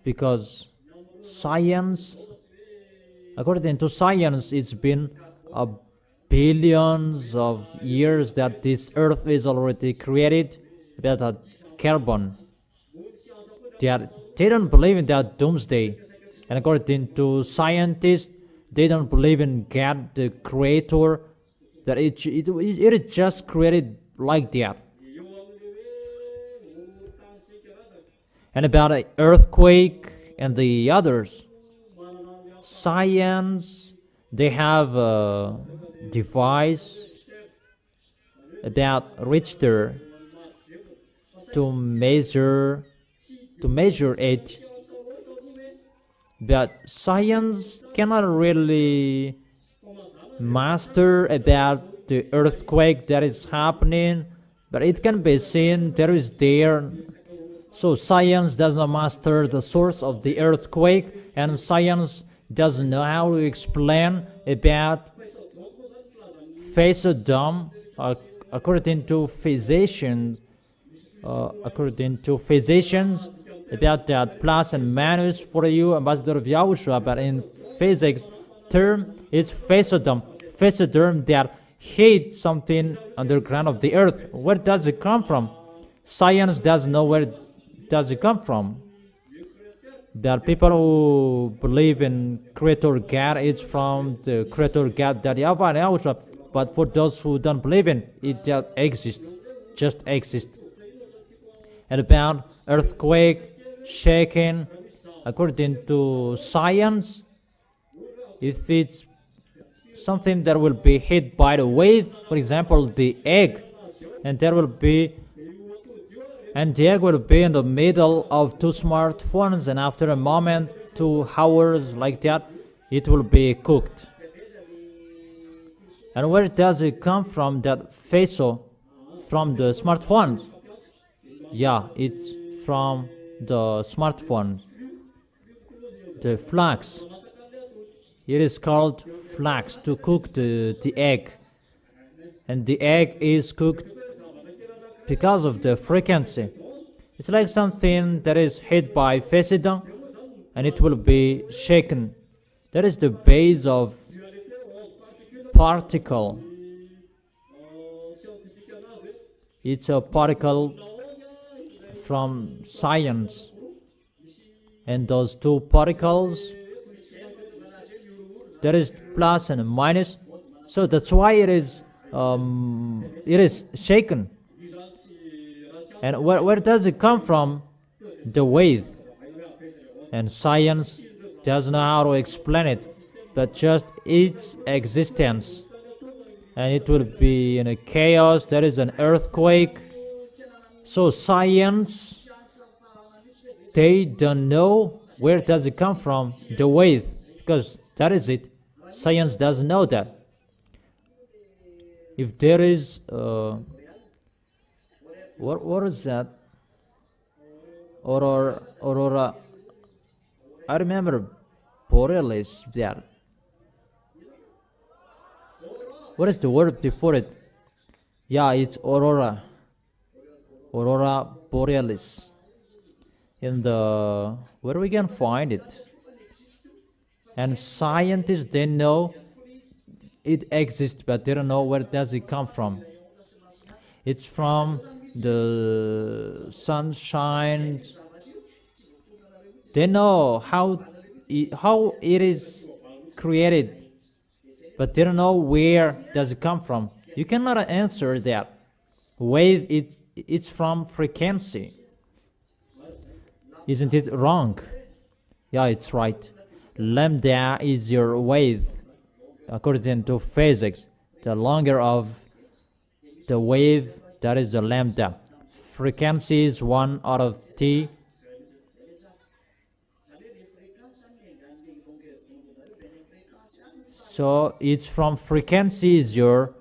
because science, according to science, it's been billions of years that this earth is already created, that carbon. They don't believe in that doomsday. And according to scientists, they don't believe in God, the creator, that it is just created like that. And about an earthquake and the others, science, they have a device about Richter to measure it. But science cannot really master about the earthquake that is happening, but it can be seen there is there. So science does not master the source of the earthquake, and science doesn't know how to explain about face of dome. According to physicians, about that plus and minus for you, ambassador of Yahushua, but in physics term, it's phasodome. Phasodome that hit something underground of the earth. Where does it come from? Science doesn't know where does it come from. There are people who believe in Creator God, it's from the Creator God that YAHVAH and YAHOSHUA. But for those who don't believe in it, just exists. And about earthquake, shaking, according to science, if it's something that will be hit by the wave, for example, the egg, and the egg will be in the middle of two smartphones, and after a moment, 2 hours like that, it will be cooked. And where does it come from, that from the smartphones. Yeah, it's from the smartphone. The flax. It is called flax to cook the egg. And the egg is cooked because of the frequency. It's like something that is hit by Fesida and it will be shaken. That is the base of particle. It's a particle from science. And those two particles, there is plus and minus. So that's why it is shaken. And where does it come from? The wave. And science doesn't know how to explain it, but just its existence. And it will be in a chaos. There is an earthquake. So science, they don't know where does it come from, the wave, because that is it. Science doesn't know that. If there is what is that? Aurora. I remember borealis there. What is the word before it? Yeah, it's aurora. Aurora borealis. In the where we can find it? And scientists, they know it exists, but they don't know where does it come from. It's from the sunshine. They know how it is created, but they don't know where does it come from. You cannot answer that. Wave, it's from frequency. Isn't it wrong? Yeah, it's right. Lambda is your wave, according to physics. The longer of the wave, that is the lambda. Frequency is 1 out of t. So it's from frequency is your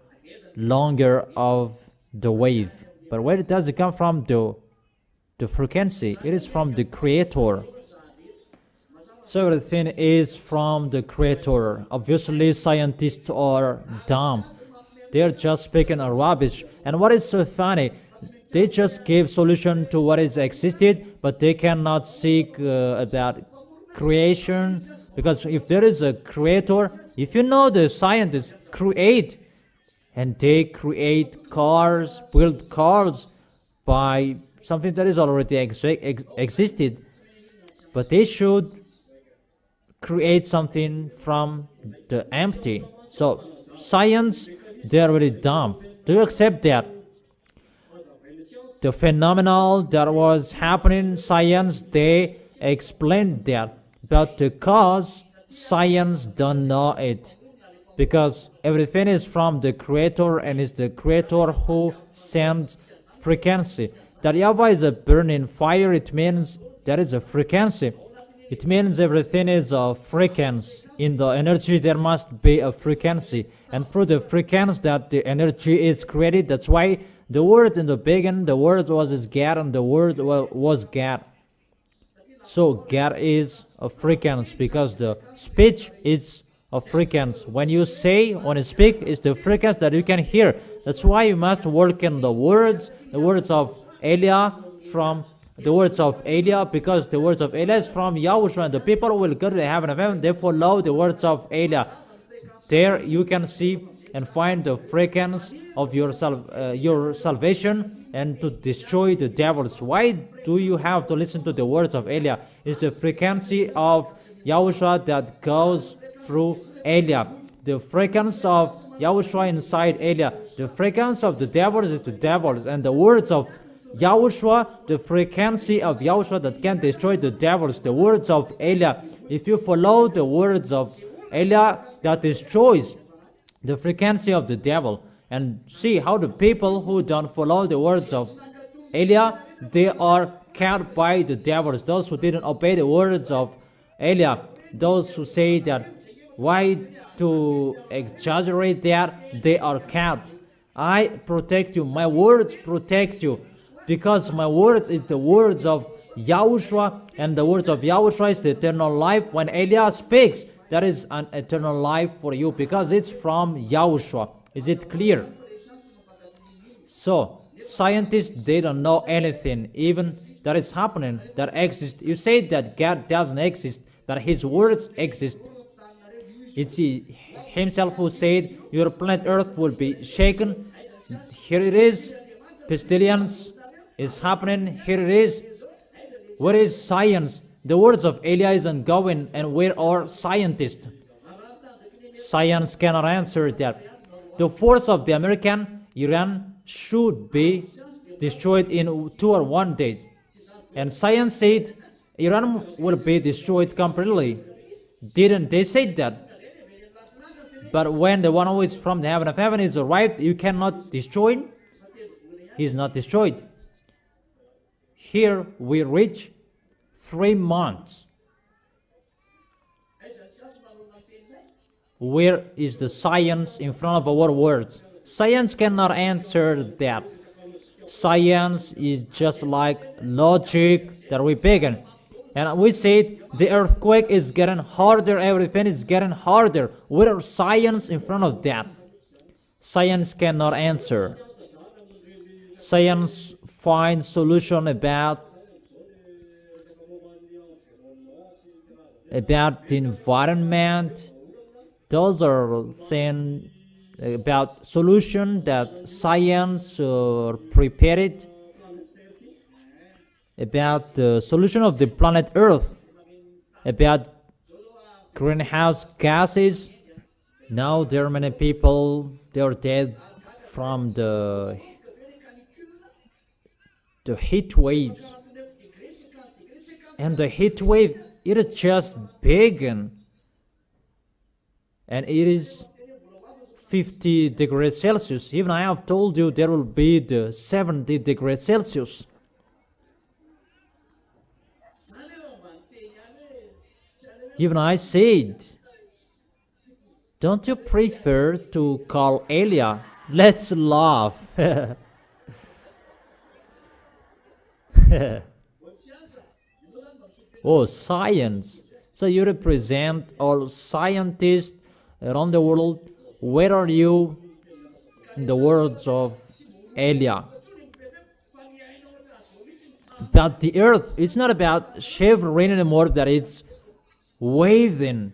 longer of the wave. But where does it come from? The frequency. It is from the creator. So everything is from the creator. Obviously, scientists are dumb. They're just speaking a rubbish. And what is so funny, they just give solution to what is existed, but they cannot seek about creation. Because if there is a creator, if you know the scientists create, and they create cars, build cars by something that is already existed, but they should create something from the empty. So science, they are really dumb. Do you accept that? The phenomenon that was happening, science, they explained that. But the cause, science don't know it. Because everything is from the creator, and it's the creator who sends frequency. That YAHVAH is a burning fire, it means there is a frequency. It means everything is a frequency. In the energy, there must be a frequency. And through the frequency that the energy is created, that's why the word in the beginning, the word was God, and the word was God. So God is a frequency, because the speech is a frequency. When you say, when you speak, it's the frequency that you can hear. That's why you must work in the words of Elia, from the words of Elia, because the words of Elia is from YAHOSHUA, and the people who will go to the heaven of heaven, they follow the words of Elia. There you can see and find the frequency of your salvation, and to destroy the devils. Why do you have to listen to the words of Elia? It's the frequency of YAHOSHUA that goes through Elia. The frequency of YAHOSHUA inside Elia. The frequency of the devils is the devils, and the words of YAHOSHUA, the frequency of YAHOSHUA that can destroy the devils, the words of Elia. If you follow the words of Elia, that destroys the frequency of the devil. And see how the people who don't follow the words of Elia, they are caught by the devils. Those who didn't obey the words of Elia, those who say that, why to exaggerate that, they are caught. I protect you. My words protect you. Because my words is the words of Yahushua, and the words of Yahushua is the eternal life. When Eliah speaks, that is an eternal life for you, because it's from Yahushua. Is it clear? So, scientists, they don't know anything, even that is happening, that exists. You say that God doesn't exist, but His words exist. It's He Himself who said, your planet Earth will be shaken. Here it is. Pestilence is happening. Here it is. Where is science? The words of Eliah is ongoing, and where are scientists? Science cannot answer that. The force of the American Iran should be destroyed in 2 or 1 days. And science said Iran will be destroyed completely. Didn't they say that? But when the one who is from the heaven of heaven is arrived, you cannot destroy him. He is not destroyed. Here we reach 3 months. Where is the science in front of our words? Science cannot answer that. Science is just like logic that we begin. And we said the earthquake is getting harder, everything is getting harder. Where is science in front of that? Science cannot answer. Science finds solution about the environment. Those are things about solution that science prepared. About the solution of the planet Earth. About greenhouse gases. Now there are many people, they are dead from the heat waves. And the heat wave, it is just begun. And it is 50 degrees Celsius. Even I have told you there will be the 70 degrees Celsius. Even I said, don't you prefer to call Elia? Let's laugh. Oh, science. So you represent all scientists around the world. Where are you in the words of Elia? But the earth, it's not about shivering anymore, that it's waving.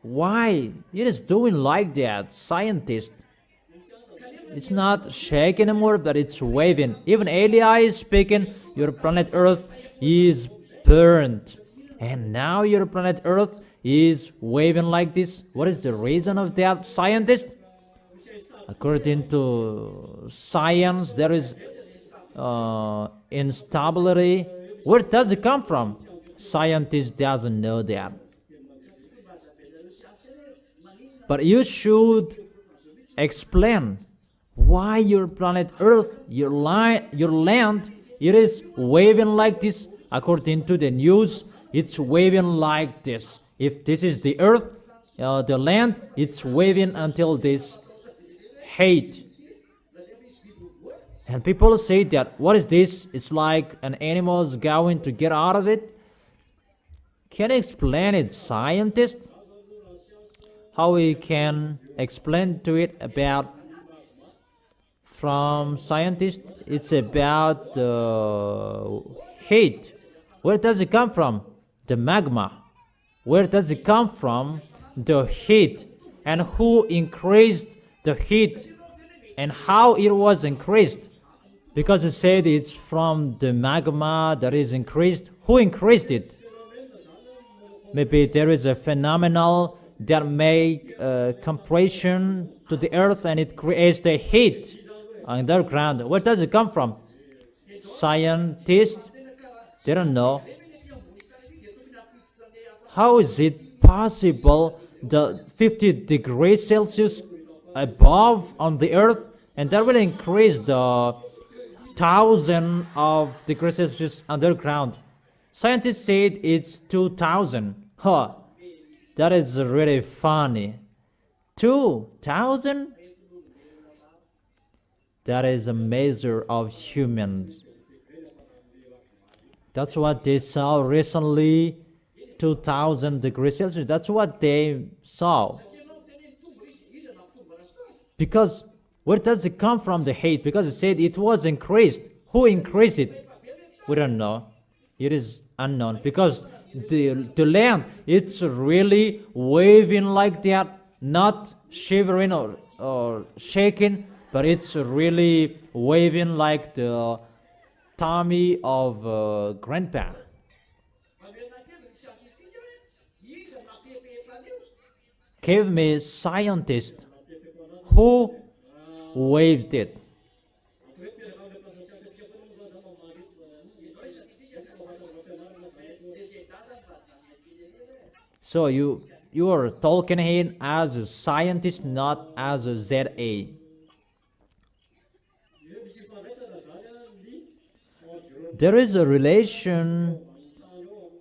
Why? It is doing like that, scientist. It's not shaking anymore, but it's waving. Even Elia is speaking, your planet Earth is burned. And now your planet Earth is waving like this. What is the reason of that, scientist? According to science, there is instability. Where does it come from? Scientist doesn't know that. But you should explain why your planet Earth, your land, it is waving like this. According to the news, it's waving like this. If this is the earth, the land, it's waving until this height. And people say that, what is this? It's like an animal is going to get out of it. Can you explain it, scientist? How we can explain to it about, from scientists, it's about the heat. Where does it come from? The magma. Where does it come from? The heat. And who increased the heat? And how it was increased? Because it said it's from the magma that is increased. Who increased it? Maybe there is a phenomenon that make compression to the earth and it creates the heat underground. Where does it come from? Scientists, they don't know. How is it possible the 50 degrees Celsius above on the earth, and that will increase the 1,000 of degrees Celsius underground? Scientists said it's 2,000. Huh, that is really funny. 2,000? That is a measure of humans. That's what they saw recently, 2000 degrees Celsius. That's what they saw. Because where does it come from, the heat? Because it said it was increased. Who increased it? We don't know. It is unknown. Because the land, it's really waving like that, not shivering or shaking, but it's really waving like the tummy of grandpa. Give me scientist who waved it. So you are talking here as a scientist, not as a ZA. There is a relation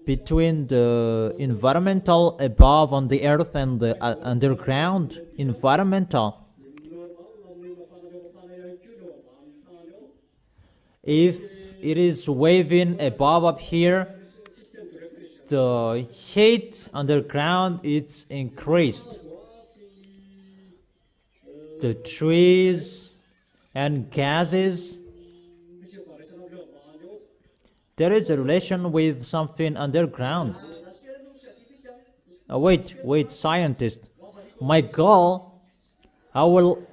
between the environmental above on the earth and the underground environmental. If it is waving above up here, the heat underground is increased. The trees and gases, there is a relation with something underground. Wait, scientist. My goal, I will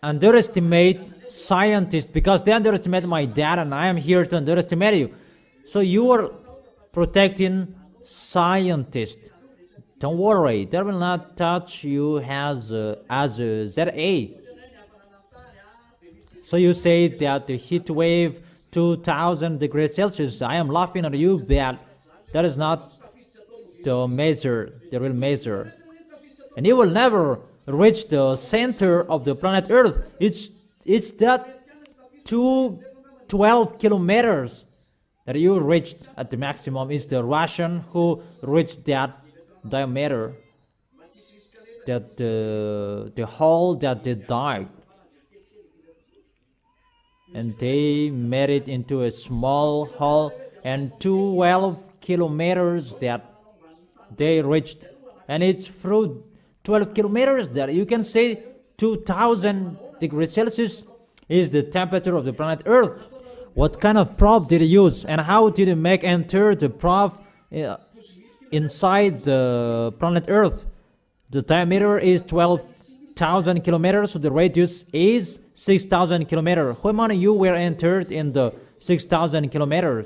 underestimate scientists because they underestimate my dad, and I am here to underestimate you. So you are protecting scientists. Don't worry, they will not touch you as a ZA. So you say that the heat wave 2000 degrees Celsius, I am laughing at you, but that is not the measure, the real measure. And you will never reach the center of the planet Earth. It's that 12 kilometers that you reached at the maximum. Is the Russian who reached that diameter, that the hole that they died, and they made it into a small hole, and 12 kilometers that they reached, and it's through 12 kilometers that you can say 2000 degrees Celsius is the temperature of the planet Earth. What kind of probe did you use, and how did you make enter the probe inside the planet Earth? The diameter is 12,000 kilometers, so the radius is 6,000 kilometers. How many you were entered in the 6,000 kilometers?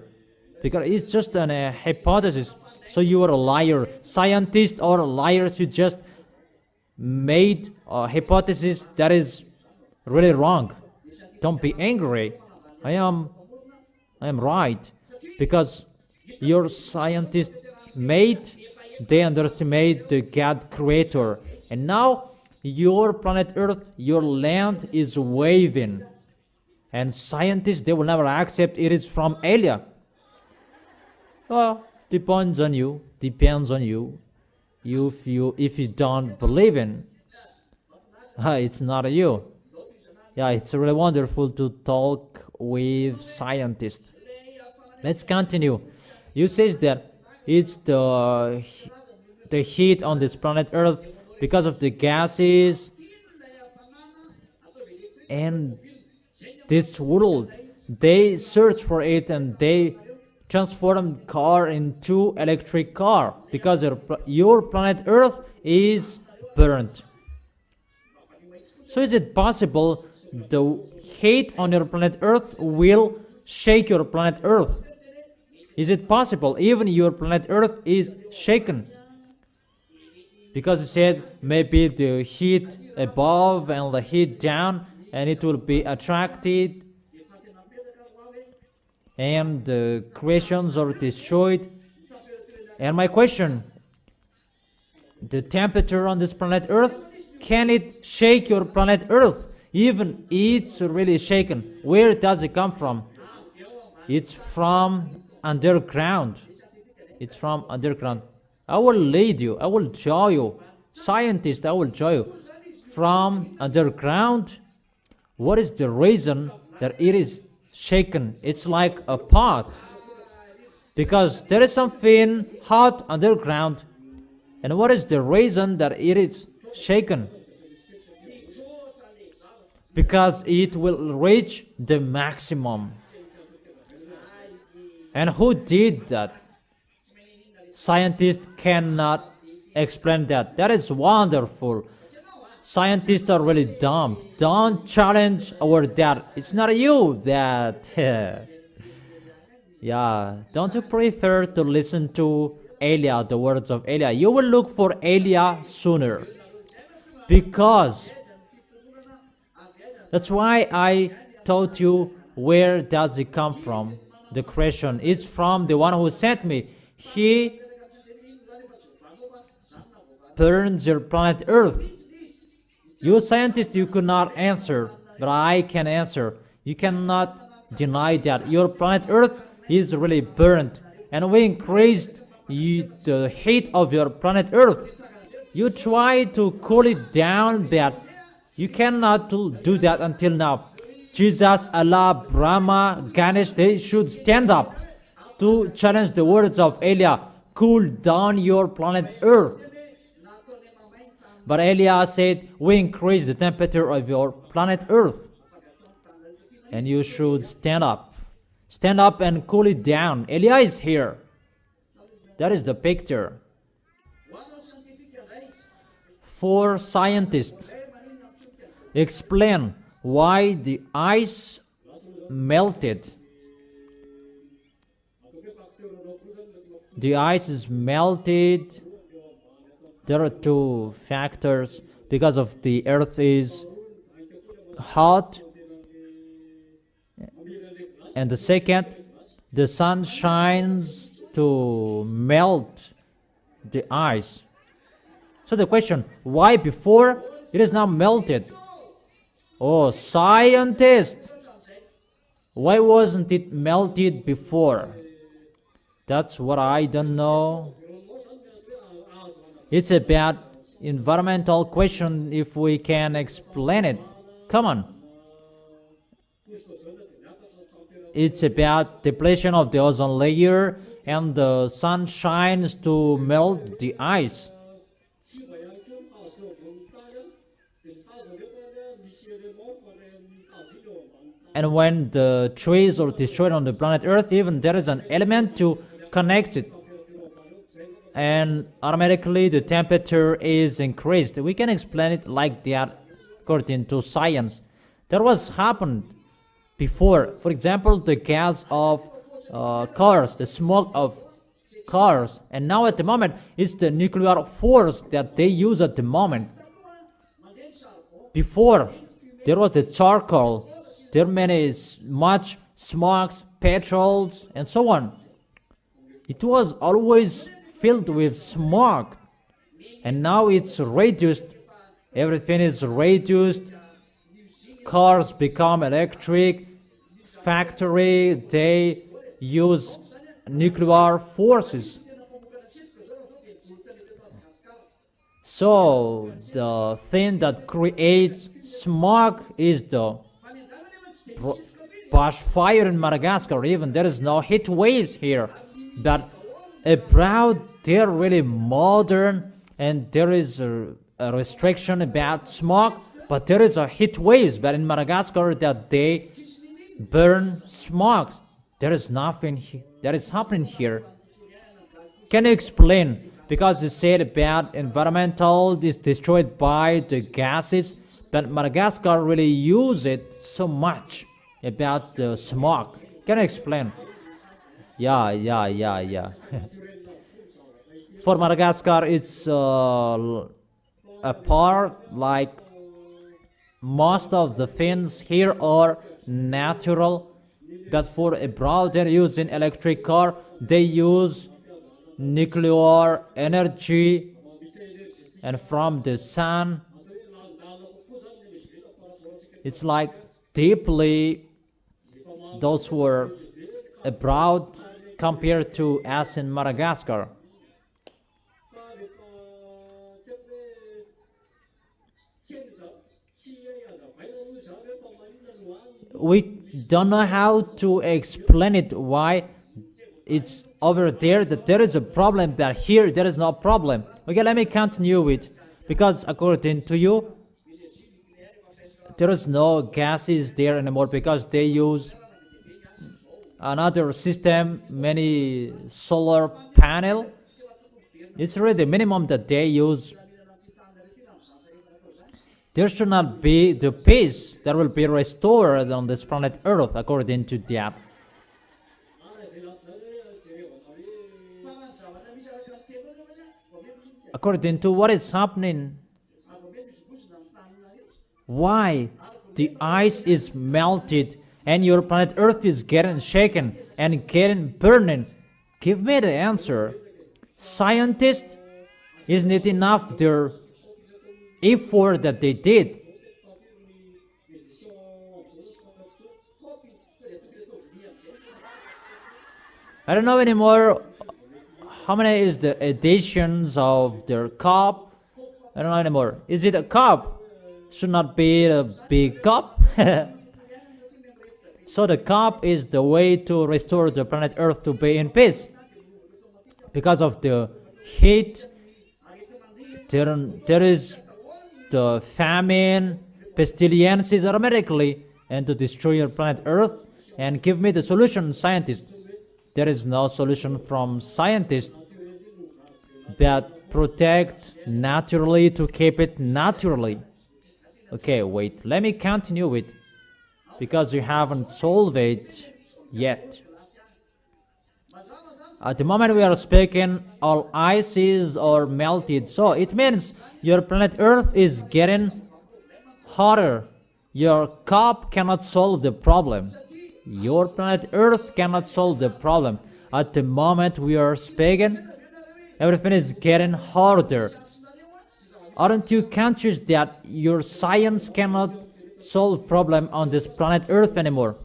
Because it's just a hypothesis. So you are a liar. Scientists or liars, you just made a hypothesis that is really wrong. Don't be angry. I am right, because your scientists they underestimate the God creator, and now your planet Earth, your land is waving, and scientists, they will never accept it is from alien. Well, depends on you. If you don't believe in, it's not you. Yeah, it's really wonderful to talk with scientists. Let's continue. You say that it's the heat on this planet Earth because of the gases, and this world, they search for it and they transform car into electric car because your planet Earth is burnt. So is it possible the heat on your planet Earth will shake your planet Earth? Is it possible even your planet Earth is shaken? Because it said maybe the heat above and the heat down, and it will be attracted, and the creations are destroyed. And my question, the temperature on this planet Earth, can it shake your planet Earth? Even it's really shaken. Where does it come from? It's from underground. It's from underground. I will lead you. I will show you. Scientists, I will show you. From underground, what is the reason that it is shaken? It's like a pot, because there is something hot underground. And what is the reason that it is shaken? Because it will reach the maximum. And who did that? Scientists cannot explain that. That is wonderful. Scientists are really dumb. Don't challenge our dad. It's not you that. Yeah, don't you prefer to listen to Elia, the words of Elia? You will look for Elia sooner. Because that's why I taught you where does it come from. The creation is from the one who sent me. He burns your planet Earth. You scientists, you could not answer, but I can answer. You cannot deny that your planet Earth is really burned, and we increased the heat of your planet Earth. You try to cool it down, but you cannot do that until now. Jesus, Allah, Brahma, Ganesh, they should stand up to challenge the words of Elia. Cool down your planet Earth. But Elia said, we increase the temperature of your planet Earth. And you should stand up. Stand up and cool it down. Elia is here. That is the picture. For scientists, explain why the ice melted. The ice is melted. There are two factors. Because of the earth is hot, and the second, the sun shines to melt the ice. So the question, why before it is now melted? Oh, scientists, why wasn't it melted before? That's what I don't know. It's about environmental question, if we can explain it. Come on. It's about depletion of the ozone layer, and the sun shines to melt the ice. And when the trees are destroyed on the planet Earth, even there is an element to connect it, and automatically the temperature is increased. We can explain it like that according to science. That was happened before. For example, the gas of cars, the smoke of cars, and now at the moment it's the nuclear force that they use at the moment. Before there was the charcoal, there many much smokes, petrols, and so on. It was always filled with smoke, and now it's reduced. Everything is reduced. Cars become electric. Factory, they use nuclear forces. So the thing that creates smoke is the bushfire in Madagascar. Even there is no heat waves here, but abroad they're really modern, and there is a restriction about smoke, but there is a heat waves. But in Madagascar, that they burn smoke. There is nothing that is happening here. Can you explain? Because you said about environmental is destroyed by the gases, but Madagascar really use it so much about the smoke. Can you explain? Yeah. For Madagascar, it's a part like most of the things here are natural, but for abroad they're using electric car. They use nuclear energy and from the sun. It's like deeply those who are abroad compared to us in Madagascar. we don't know how to explain it, why it's over there that there is a problem, that here there is no problem. Okay, let me continue with, because according to you, there is no gases there anymore because they use another system, many solar panel. It's really the minimum that they use. There should not be the peace that will be restored on this planet Earth according to that. According to what is happening, why the ice is melted and your planet Earth is getting shaken and getting burning? Give me the answer. Scientists, isn't it enough their effort that they did? I don't know anymore how many is the editions of their cup. I don't know anymore. Is it a cup? Should not be a big cup. So the cup is the way to restore the planet Earth to be in peace. Because of the heat, there is the famine, pestilences automatically, and to destroy your planet Earth. And give me the solution, scientists. There is no solution from scientists that protect naturally to keep it naturally. Okay, wait, let me continue with, because you haven't solved it yet. At the moment we are speaking, all ices are melted, so it means your planet Earth is getting hotter. Your cup cannot solve the problem. Your planet Earth cannot solve the problem. At the moment we are speaking, everything is getting harder. Aren't you conscious that your science cannot solve problem on this planet Earth anymore?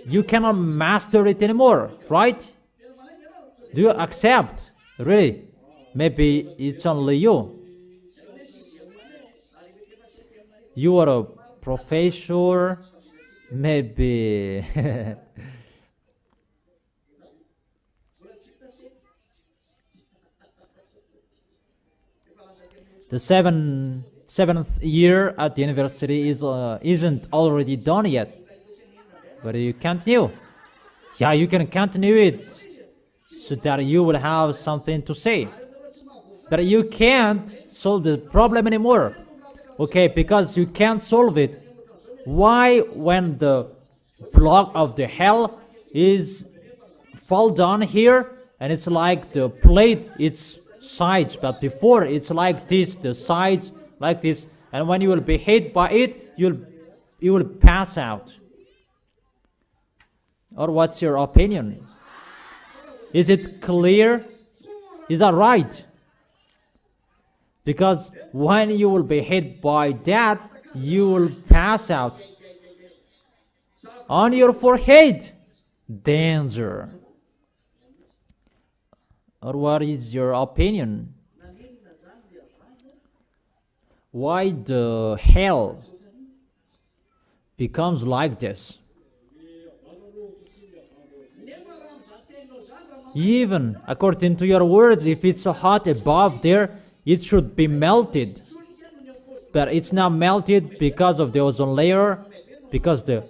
You cannot master it anymore, right? Do you accept? Really? Maybe it's only you. You are a professor, maybe. The seventh year at the university isn't already done yet. But you continue. Yeah, you can continue it so that you will have something to say. But you can't solve the problem anymore. Okay, because you can't solve it. Why, when the block of the hell is fall down here and it's like the plate, its sides, but before it's like this, the sides like this, and when you will be hit by it, you will pass out. Or what's your opinion? Is it clear? Is that right? Because when you will be hit by that, you will pass out. On your forehead, danger. Or what is your opinion? Why the hell becomes like this? Even according to your words, if it's so hot above there, it should be melted. But it's not melted because of the ozone layer, because the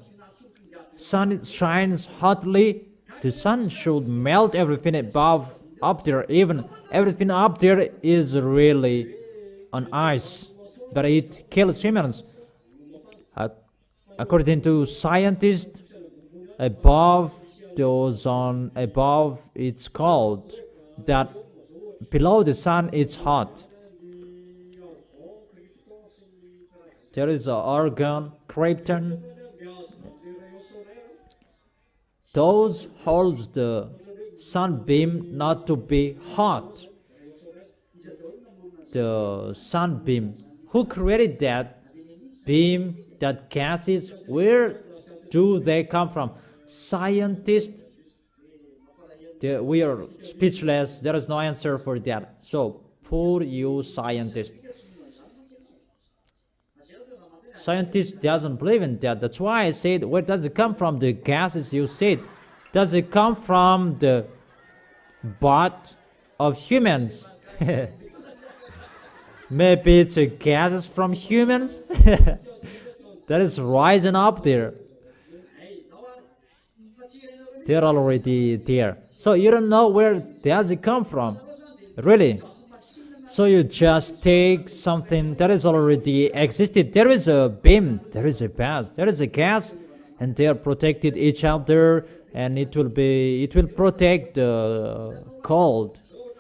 sun shines hotly. The sun should melt everything above, up there. Even everything up there is really on ice, but it kills humans. According to scientists, above the ozone, above it's cold, that below the sun it's hot. There is an organ, krypton. Those holds the sunbeam not to be hot. The sunbeam. Who created that beam, that gases? Where do they come from? Scientists. We are speechless. There is no answer for that. So, poor you scientists. Scientists doesn't believe in that. That's why I said, where does it come from? The gases you said. Does it come from the butt of humans? Maybe it's gases from humans that is rising up there. They're already there. So you don't know where does it come from, really. So you just take something that is already existed. There is a beam, there is a gas, and they are protected each other, and it will protect the cold.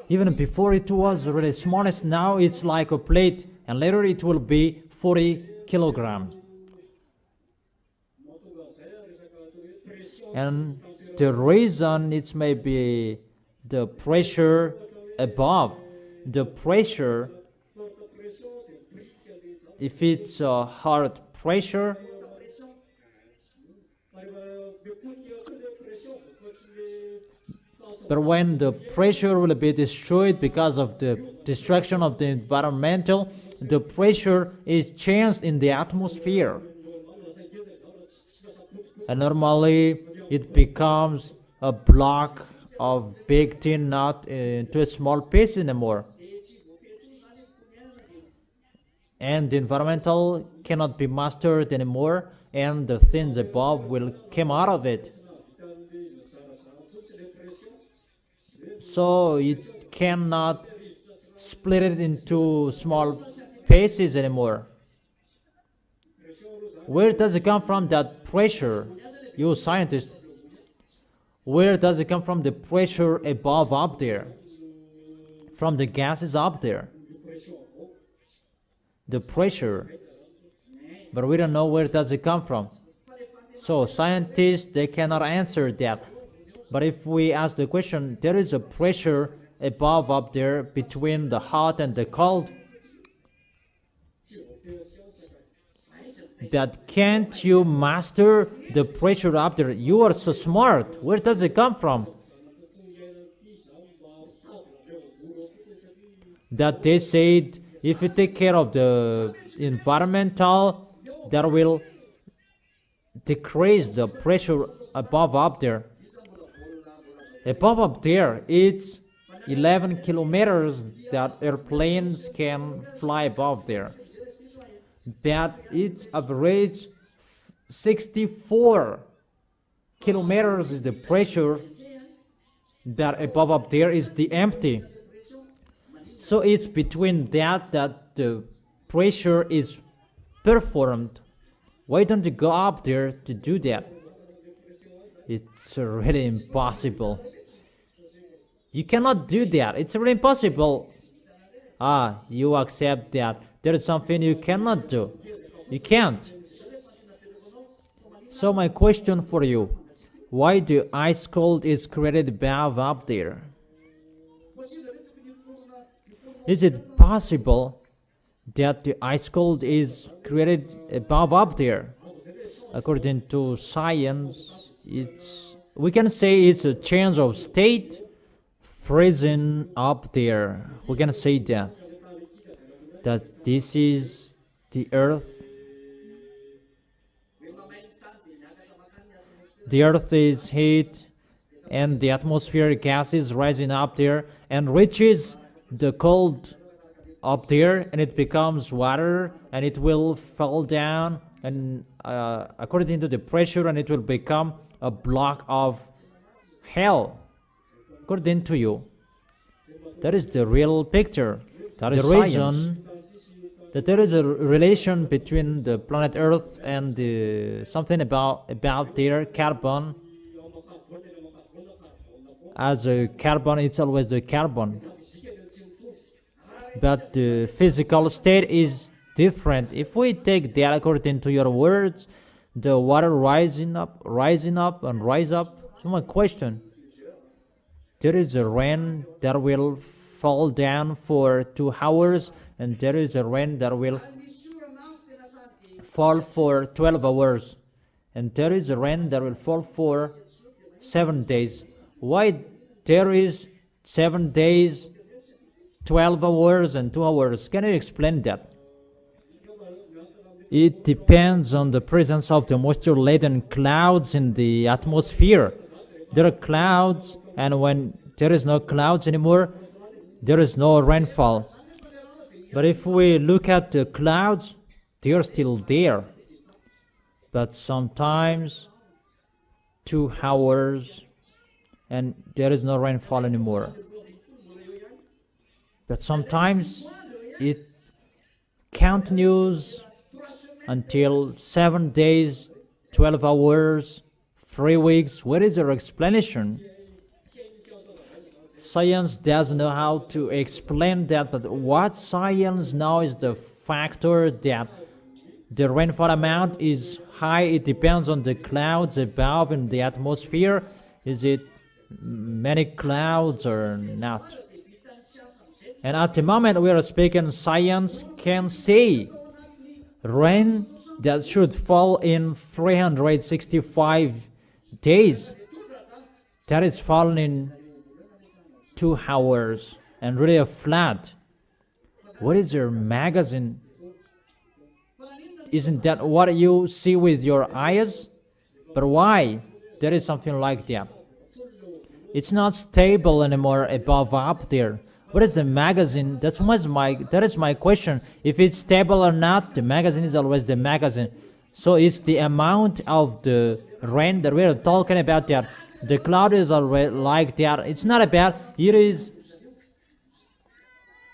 Even before it was really smallest, now it's like a plate, and later it will be 40 kilograms. And the reason it's maybe the pressure above. The pressure, if it's a hard pressure, but when the pressure will be destroyed because of the destruction of the environmental, the pressure is changed in the atmosphere. And normally it becomes a block of big tin, not into a small piece anymore. And the environmental cannot be mastered anymore, and the things above will come out of it. So it cannot split it into small pieces anymore. Where does it come from, that pressure, you scientists? Where does it come from, the pressure above up there? From the gases up there. The pressure. But we don't know where does it come from. So scientists, they cannot answer that. But if we ask the question, there is a pressure above up there between the hot and the cold. But can't you master the pressure up there? You are so smart. Where does it come from? That they said, if you take care of the environmental, that will decrease the pressure above up there. Above up there, it's 11 kilometers that airplanes can fly above there. But its average 64 kilometers is the pressure that above up there is the empty. So it's between that the pressure is performed. Why don't you go up there to do that? It's really impossible. You cannot do that. It's really impossible. You accept that there is something you cannot do. You can't. So my question for you, why the ice cold is created above up there? Is it possible that the ice cold is created above up there? According to science, we can say it's a change of state, freezing up there. We can say that this is the earth. The earth is heat, and the atmospheric gas is rising up there and reaches the cold up there, and it becomes water, and it will fall down, and according to the pressure, and it will become a block of hell. According to you, that is the real picture. That is the reason that there is a relation between the planet Earth and something about their carbon. As a carbon, it's always the carbon. But the physical state is different. If we take that according to your words, the water rising up and rise up. So my question, there is a rain that will fall down for 2 hours, and there is a rain that will fall for 12 hours, and there is a rain that will fall for 7 days. Why there is 7 days, 12 hours and 2 hours? Can you explain that? It depends on the presence of the moisture-laden clouds in the atmosphere. There are clouds, and when there is no clouds anymore, there is no rainfall. But if we look at the clouds, they are still there. But sometimes 2 hours and there is no rainfall anymore. But sometimes it continues until 7 days, 12 hours, 3 weeks. What is your explanation? Science doesn't know how to explain that, but what science knows is the factor that the rainfall amount is high. It depends on the clouds above in the atmosphere. Is it many clouds or not? And at the moment we are speaking, science can say rain that should fall in 365 days, that is falling in 2 hours and really a flood. What is your magazine? Isn't that what you see with your eyes? But why there is something like that? It's not stable anymore above up there. What is the magazine? That is my question. If it's stable or not, the magazine is always the magazine. So it's the amount of the rain that we're talking about there. The cloud is already like that. It's not about, it is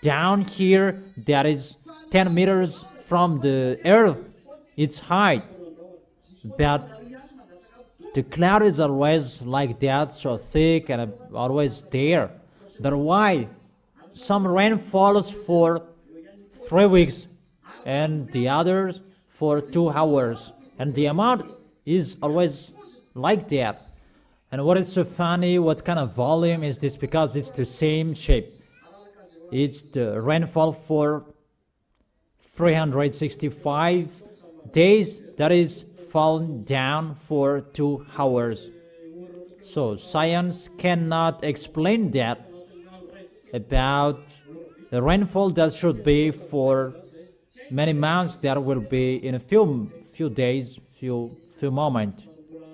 down here, that is 10 meters from the earth. It's high. But the cloud is always like that, so thick and always there. But why? Some rain falls for 3 weeks and the others for 2 hours. And the amount is always like that. And what is so funny, what kind of volume is this? Because it's the same shape. It's the rainfall for 365 days that is falling down for 2 hours. So science cannot explain that about the rainfall that should be for many months, that will be in a few days, few moments.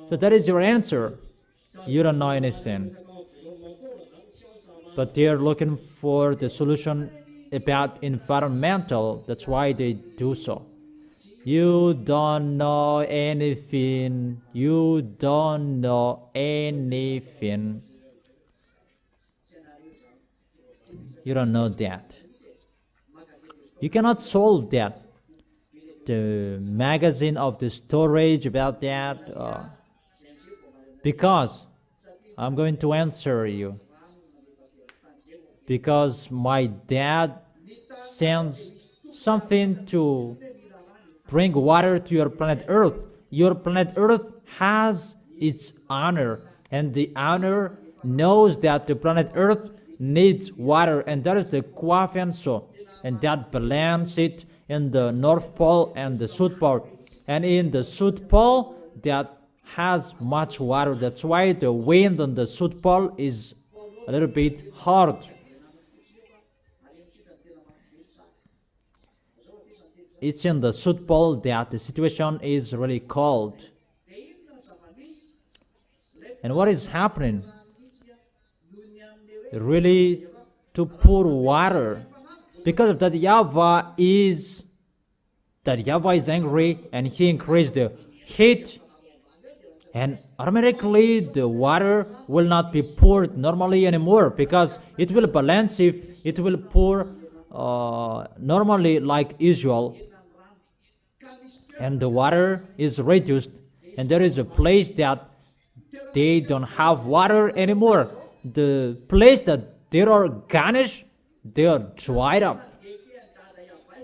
So that is your answer. You don't know anything. But they're looking for the solution about environmental. That's why they do so. You don't know anything. You don't know anything. You don't know that. You cannot solve that. The magazine of the storage about that. Because I'm going to answer you. Because my dad sends something to bring water to your planet Earth. Your planet Earth has its owner, and the owner knows that the planet Earth needs water, and that is the Quafianso, and that balance it in the North Pole and the South Pole. And in the South Pole, that has much water. That's why the wind on the South Pole is a little bit hard. It's in the South Pole that the situation is really cold. And what is happening? Really to pour water. Because of that, YAHVAH is angry, and he increased the heat, and automatically the water will not be poured normally anymore, because it will balance if it will pour normally like usual, and the water is reduced, and there is a place that they don't have water anymore. The place that there are garnished, they are dried up,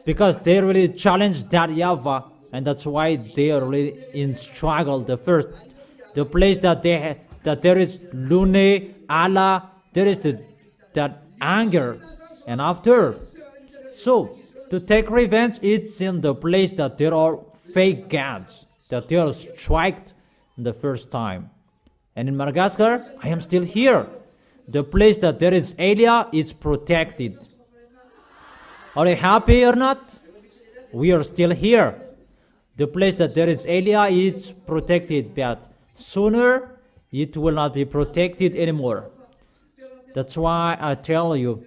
because they really challenge that YAHVAH, and that's why they are really in struggle. The place that there is Lune, Allah, there is that anger, and after. So to take revenge, it's in the place that there are fake gods, that they are struck the first time. And in Madagascar, I am still here. The place that there is Elia is protected. Are you happy or not? We are still here. The place that there is area is protected, but sooner it will not be protected anymore. That's why I tell you,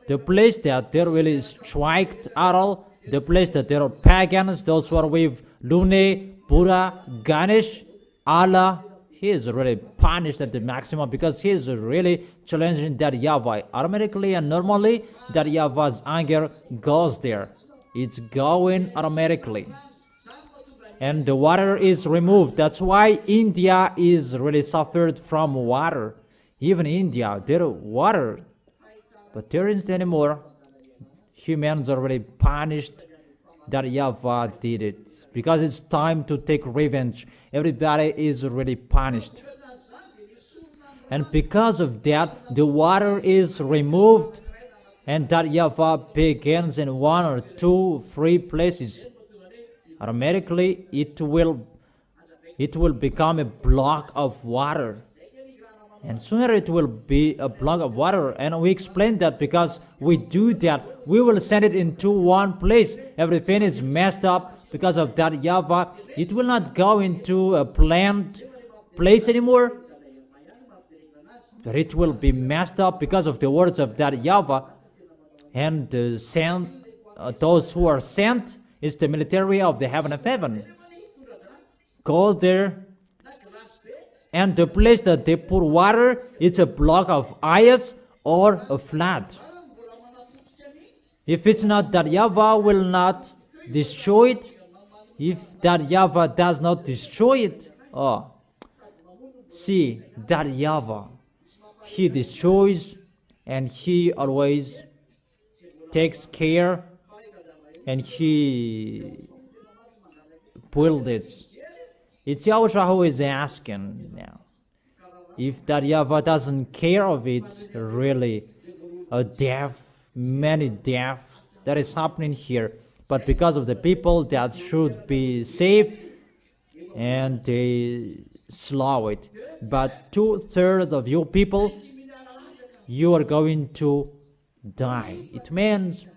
the place that there will strike idol, the place that there are pagans, those who are with Lune, Buddha, Ganesh, Allah, he is really punished at the maximum because he is really challenging that YAHVAH. Automatically and normally, that YAHVAH's anger goes there. It's going automatically. And the water is removed. That's why India is really suffered from water. Even India, there is water, but there isn't anymore. Humans are really punished that YAHVAH did it because it's time to take revenge. Everybody is really punished, and because of that, the water is removed, and that YAHVAH begins in 1 or 2, 3 places. Automatically, it will become a block of water. And sooner it will be a block of water. And we explained that because we do that, we will send it into one place. Everything is messed up because of that YAHVAH. It will not go into a planned place anymore, but it will be messed up because of the words of that YAHVAH. And those who are sent is the military of the heaven of heaven. Go there. And the place that they pour water, it's a block of ice or a flat. If it's not that YAHVAH will not destroy it, if that YAHVAH does not destroy it, see, that YAHVAH, he destroys and he always takes care and he builds it. It's Yahushua who is asking now. If that YAHVAH doesn't care of it, really, many death that is happening here. But because of the people that should be saved, and they slow it. But 2/3 of you people, you are going to die. It means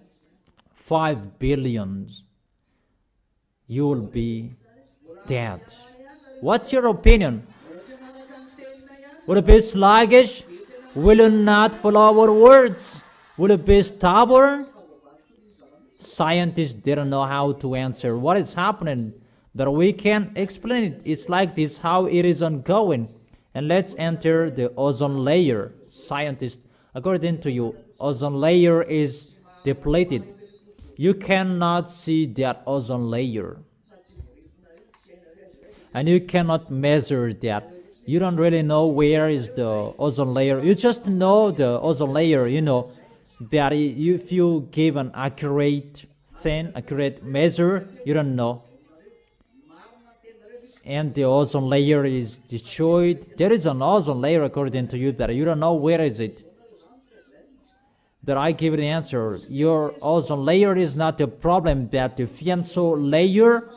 5 billion. You will be dead. What's your opinion? Will it be sluggish? Will you not follow our words? Will it be stubborn? Scientists didn't know how to answer what is happening, but we can explain it. It's like this, how it is ongoing. And let's enter the ozone layer. Scientists, according to you, ozone layer is depleted. You cannot see that ozone layer. And you cannot measure that. You don't really know where is the ozone layer. You just know the ozone layer, you know, that if you give an accurate measure, you don't know. And the ozone layer is destroyed. There is an ozone layer according to you, but you don't know where is it. But I give the answer. Your ozone layer is not the problem, but the fianso layer,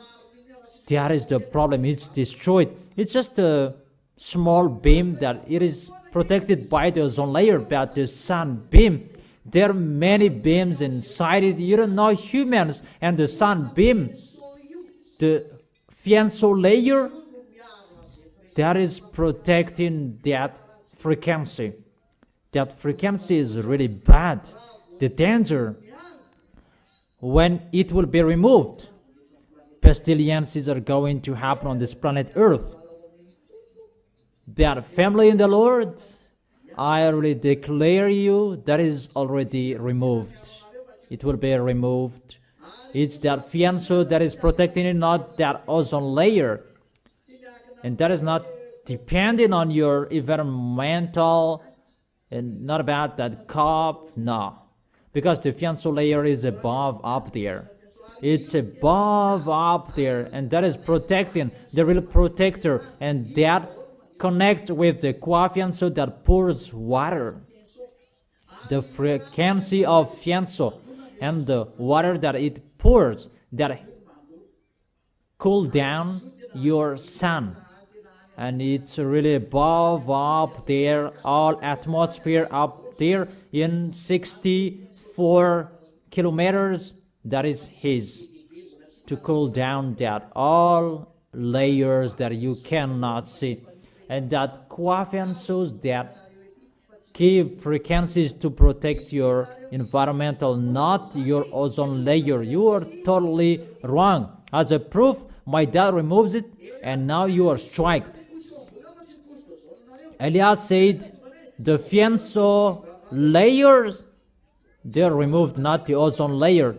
that is the problem. It's destroyed. It's just a small beam that it is protected by the ozone layer, but the sun beam, there are many beams inside it. You don't know humans and the sun beam, the fianso layer, that is protecting that frequency. That frequency is really bad. The danger when it will be removed. Pestilences are going to happen on this planet Earth. That family in the Lord, I already declare you, that is already removed. It will be removed. It's that fianso that is protecting it, not that ozone layer. And that is not depending on your environmental and not about that cup, no. Because the fianso layer is above up there. It's above up there, and that is protecting the real protector, and that connects with the fianso that pours water. The frequency of fianso and the water that it pours that cool down your sun. And it's really above up there, all atmosphere up there in 64 kilometers. That is his to cool down that all layers that you cannot see, and that coefficients that give frequencies to protect your environmental, not your ozone layer. You are totally wrong. As a proof, my dad removes it, and now you are striked. Elias said the fianso layers, they're removed, not the ozone layer.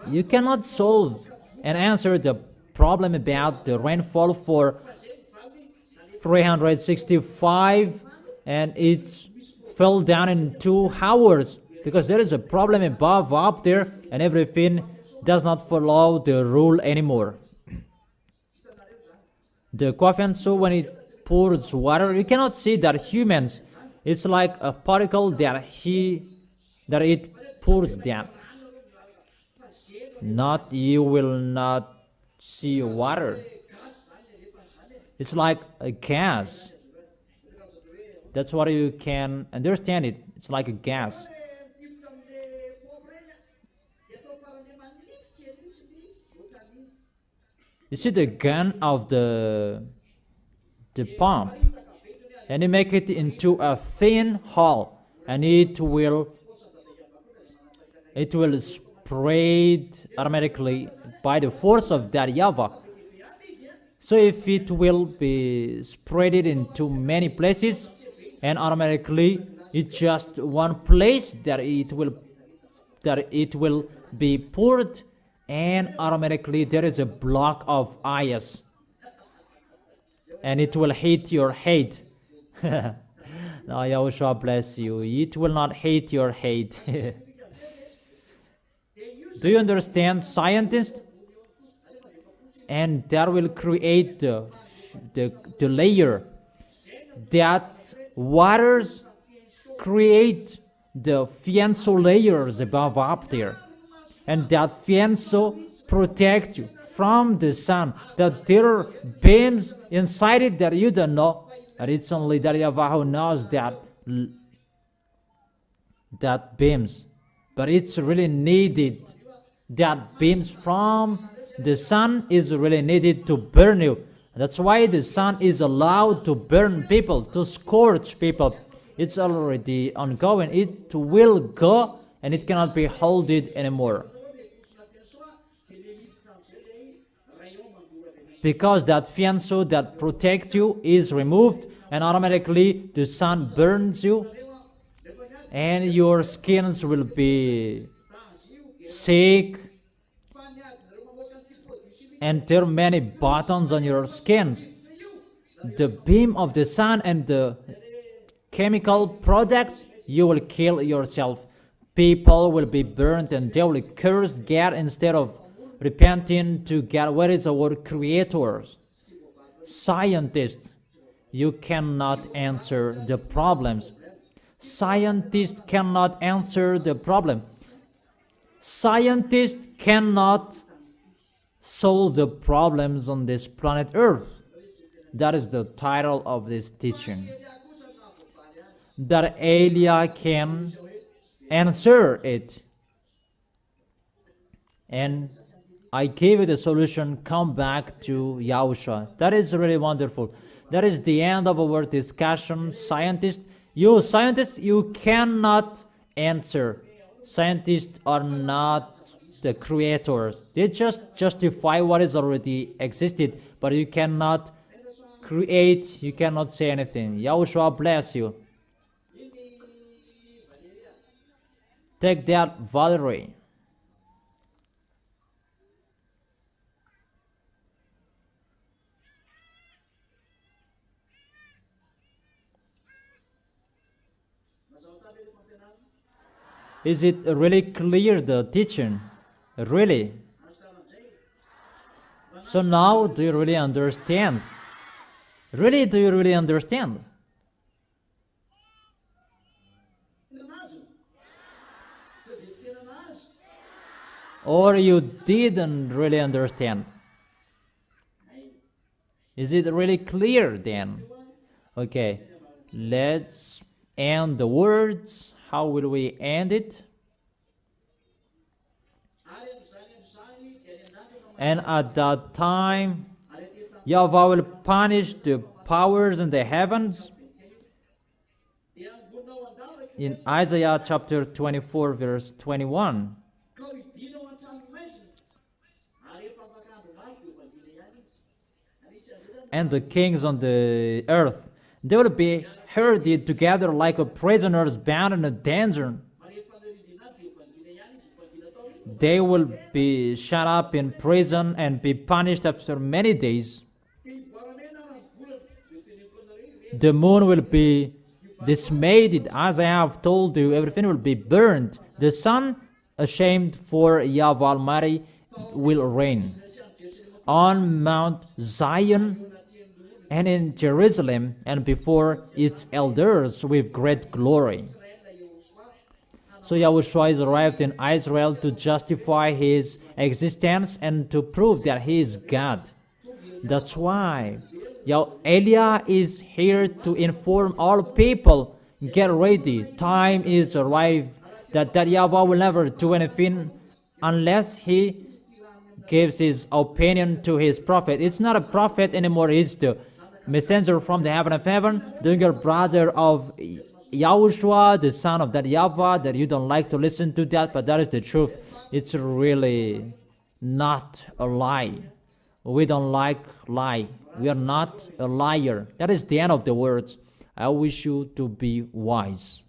You cannot solve and answer the problem about the rainfall for 365 and it fell down in 2 hours, because there is a problem above up there and everything does not follow the rule anymore. The coefficient, when it pours water, you cannot see that humans, it's like a particle that it pours down. Not, you will not see water. It's like a gas. That's what you can understand it. It's like a gas. You see the gun of the pump, and you make it into a thin hole, and it will spread automatically by the force of that YAHVAH. So if it will be spreaded into many places, and automatically it's just one place that it will be poured, and automatically there is a block of ice, and it will hit your head. Now Yahushua bless you. It will not hit your head. Do you understand, scientists? And that will create the layer that waters create the fianso layers above up there, and that fianso protect you from the sun, that there are beams inside it that you don't know, and it's only that YAHVAH who knows that beams, but it's really needed. That beams from the sun is really needed to burn you. That's why the sun is allowed to burn people, to scorch people. It's already ongoing. It will go, and it cannot be held anymore, because that fianso that protects you is removed, and automatically the sun burns you, and your skins will be sick, and there are many buttons on your skins. The beam of the sun and the chemical products, you will kill yourself. People will be burned, and they will curse God instead of repenting to God. What is our creators? Scientists, you cannot answer the problems. Scientists cannot answer the problem. Scientists cannot solve the problems on this planet Earth. That is the title of this teaching. That Elia can answer it. And I gave you the solution. Come back to Yahushua. That is really wonderful. That is the end of our discussion. Scientists, you cannot answer. Scientists are not the creators. They just justify what is already existed, but you cannot create, you cannot say anything. Yahushua bless you. Take that, Valerie. Is it really clear, the teaching? Really? So now, do you really understand? Really, do you really understand? Or you didn't really understand? Is it really clear then? Okay, let's end the words. How will we end it? And at that time, YAHVAH will punish the powers in the heavens. In Isaiah chapter 24, verse 21. And the kings on the earth, they will be herded together like a prisoners bound in a dungeon. They will be shut up in prison and be punished after many days. The moon will be dismayed, as I have told you, everything will be burned. The sun, ashamed for YAHVAH Almighty, will reign on Mount Zion and in Jerusalem and before its elders with great glory. So Yahushua is arrived in Israel to justify his existence and to prove that he is God. That's why Eliah is here to inform all people, get ready, time is arrived, that YAHVAH will never do anything unless he gives his opinion to his prophet. It's not a prophet anymore, it's the messenger from the heaven of heaven, the younger brother of YAHOSHUA, the son of that YAHVAH, that you don't like to listen to that, but that is the truth. It's really not a lie. We don't like lie. We are not a liar. That is the end of the words. I wish you to be wise.